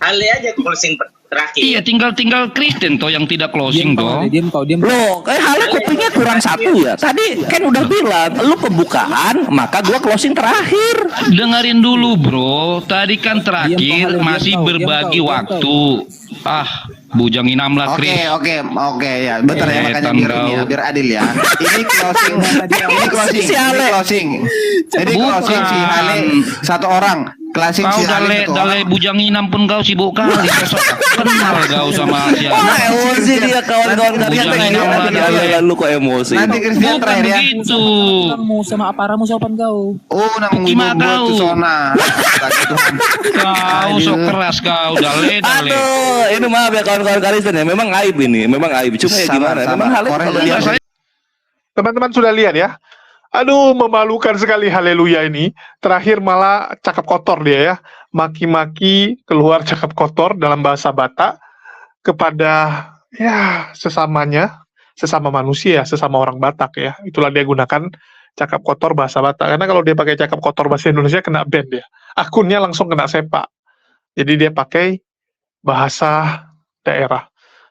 Ale aja closing terakhir. Iya, tinggal Kristen toh yang tidak closing toh. Diam kau, diam. Loh, kayak hale kupingnya kurang satu ya. Tadi kan udah bilang, lu pembukaan, maka gua closing terakhir. Dengerin dulu, Bro. Tadi kan Diam, terakhir kau, Hale, masih diam, kau, berbagi diam, kau, waktu. Ah, bujang inam lah, Oke, Kris. oke ya. Bentar ya makanya Setan biar ini ya, kau. biar adil ya. Ini closing, Si Hale. Jadi closing si Hale satu orang. Closing Kau si Hale satu dale orang. bujang inam pun kau sibuk kali. Besok kenal kau sama si Wah anak. emosi dia kawan-kawan kalian Bujang tanya inam lagi lah, Dale. lu kok emosi. Nanti Christian Bukan terakhir ya. begitu. Kamu sama aparamu sopan kau. Oh, nang Gimana ibu kau? tu sona. Tuhan. Kau sok keras kau, dale. Aduh, ini maaf ya kawan-kawan kalian ya. Memang aib ini, memang aib. Cuma ya Sabar, gimana? sabar. Memang hale Korek kalau dulu. dia Iya, saya Teman-teman sudah lihat ya. Aduh, memalukan sekali haleluya ini. Terakhir malah cakap kotor dia ya. Maki-maki keluar cakap kotor dalam bahasa Batak kepada ya sesamanya, sesama manusia, sesama orang Batak ya. Itulah dia gunakan cakap kotor bahasa Batak. Karena kalau dia pakai cakap kotor bahasa Indonesia kena ban dia. Akunnya langsung kena sepak. Jadi dia pakai bahasa daerah.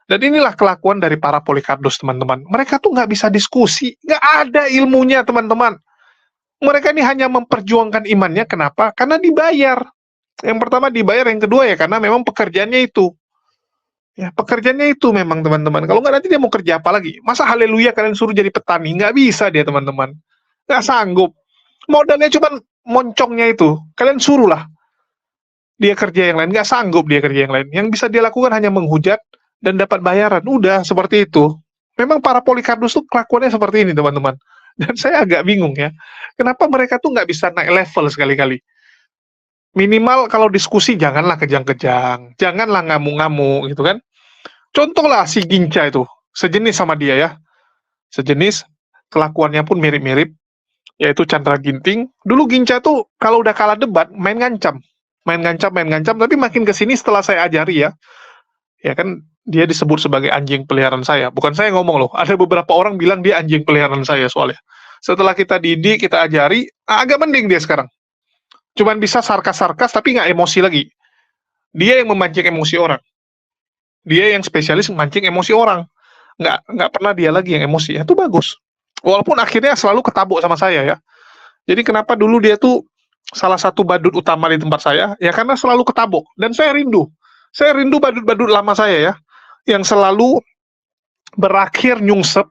Dan inilah kelakuan dari para Polikardos, teman-teman. Mereka tuh nggak bisa diskusi, nggak ada ilmunya, teman-teman. Mereka ini hanya memperjuangkan imannya. Kenapa? Karena dibayar. Yang pertama dibayar, yang kedua ya karena memang pekerjaannya itu. Ya, pekerjaannya itu memang, teman-teman. Kalau nggak nanti dia mau kerja apa lagi? Masa haleluya kalian suruh jadi petani? Nggak bisa dia, teman-teman. Nggak sanggup. Modalnya cuma moncongnya itu. Kalian suruhlah dia kerja yang lain. Nggak sanggup dia kerja yang lain. Yang bisa dia lakukan hanya menghujat dan dapat bayaran. Udah, seperti itu. Memang para Polikardos tuh kelakuannya seperti ini, teman-teman. Dan saya agak bingung ya. Kenapa mereka tuh nggak bisa naik level sekali-kali? Minimal kalau diskusi janganlah kejang-kejang. Janganlah ngamuk-ngamuk gitu kan. Contohlah si Ginca itu. Sejenis sama dia ya. Sejenis. Kelakuannya pun mirip-mirip. Yaitu Chandra Ginting. Dulu Ginca tuh kalau udah kalah debat, main ngancam. Main ngancam. Tapi makin kesini setelah saya ajari ya. Ya kan dia disebut sebagai anjing peliharaan saya. Bukan saya ngomong loh. Ada beberapa orang bilang dia anjing peliharaan saya soalnya. Setelah kita didik, kita ajari, agak mending dia sekarang. Cuman bisa sarkas-sarkas tapi nggak emosi lagi. Dia yang memancing emosi orang. Dia yang spesialis memancing emosi orang. Nggak pernah dia lagi yang emosi. Itu bagus. Walaupun akhirnya selalu ketabuk sama saya ya. Jadi kenapa dulu dia tuh salah satu badut utama di tempat saya? Ya karena selalu ketabuk. Dan saya rindu. Saya rindu badut-badut lama saya ya. Yang selalu berakhir nyungsep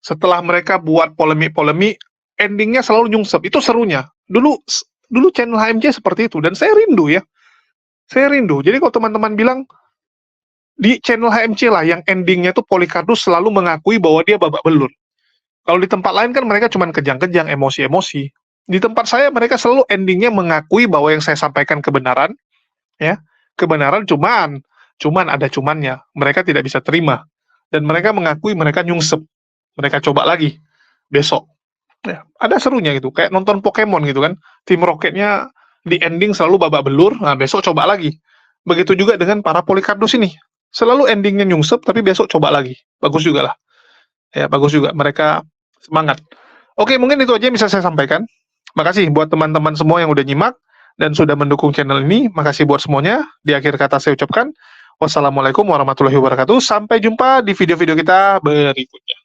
setelah mereka buat polemik-polemik, endingnya selalu nyungsep. Itu serunya. Dulu channel HMC seperti itu dan saya rindu ya. Saya rindu. Jadi kalau teman-teman bilang di channel HMC lah yang endingnya tuh Polikardos selalu mengakui bahwa dia babak belur. Kalau di tempat lain kan mereka cuma kejang-kejang, emosi-emosi. Di tempat saya mereka selalu endingnya mengakui bahwa yang saya sampaikan kebenaran, ya. Kebenaran cuman ada cumannya. Mereka tidak bisa terima. Dan mereka mengakui mereka nyungsep. Mereka coba lagi besok. Ya, ada serunya gitu. Kayak nonton Pokemon gitu kan. Tim Rocketnya di ending selalu babak belur. Nah, besok coba lagi. Begitu juga dengan para Polikardos ini. Selalu endingnya nyungsep, tapi besok coba lagi. Bagus juga lah. Ya, bagus juga. Mereka semangat. Oke, mungkin itu aja yang bisa saya sampaikan. Makasih buat teman-teman semua yang udah nyimak dan sudah mendukung channel ini. Makasih buat semuanya. Di akhir kata saya ucapkan wassalamualaikum warahmatullahi wabarakatuh. Sampai jumpa di video-video kita berikutnya.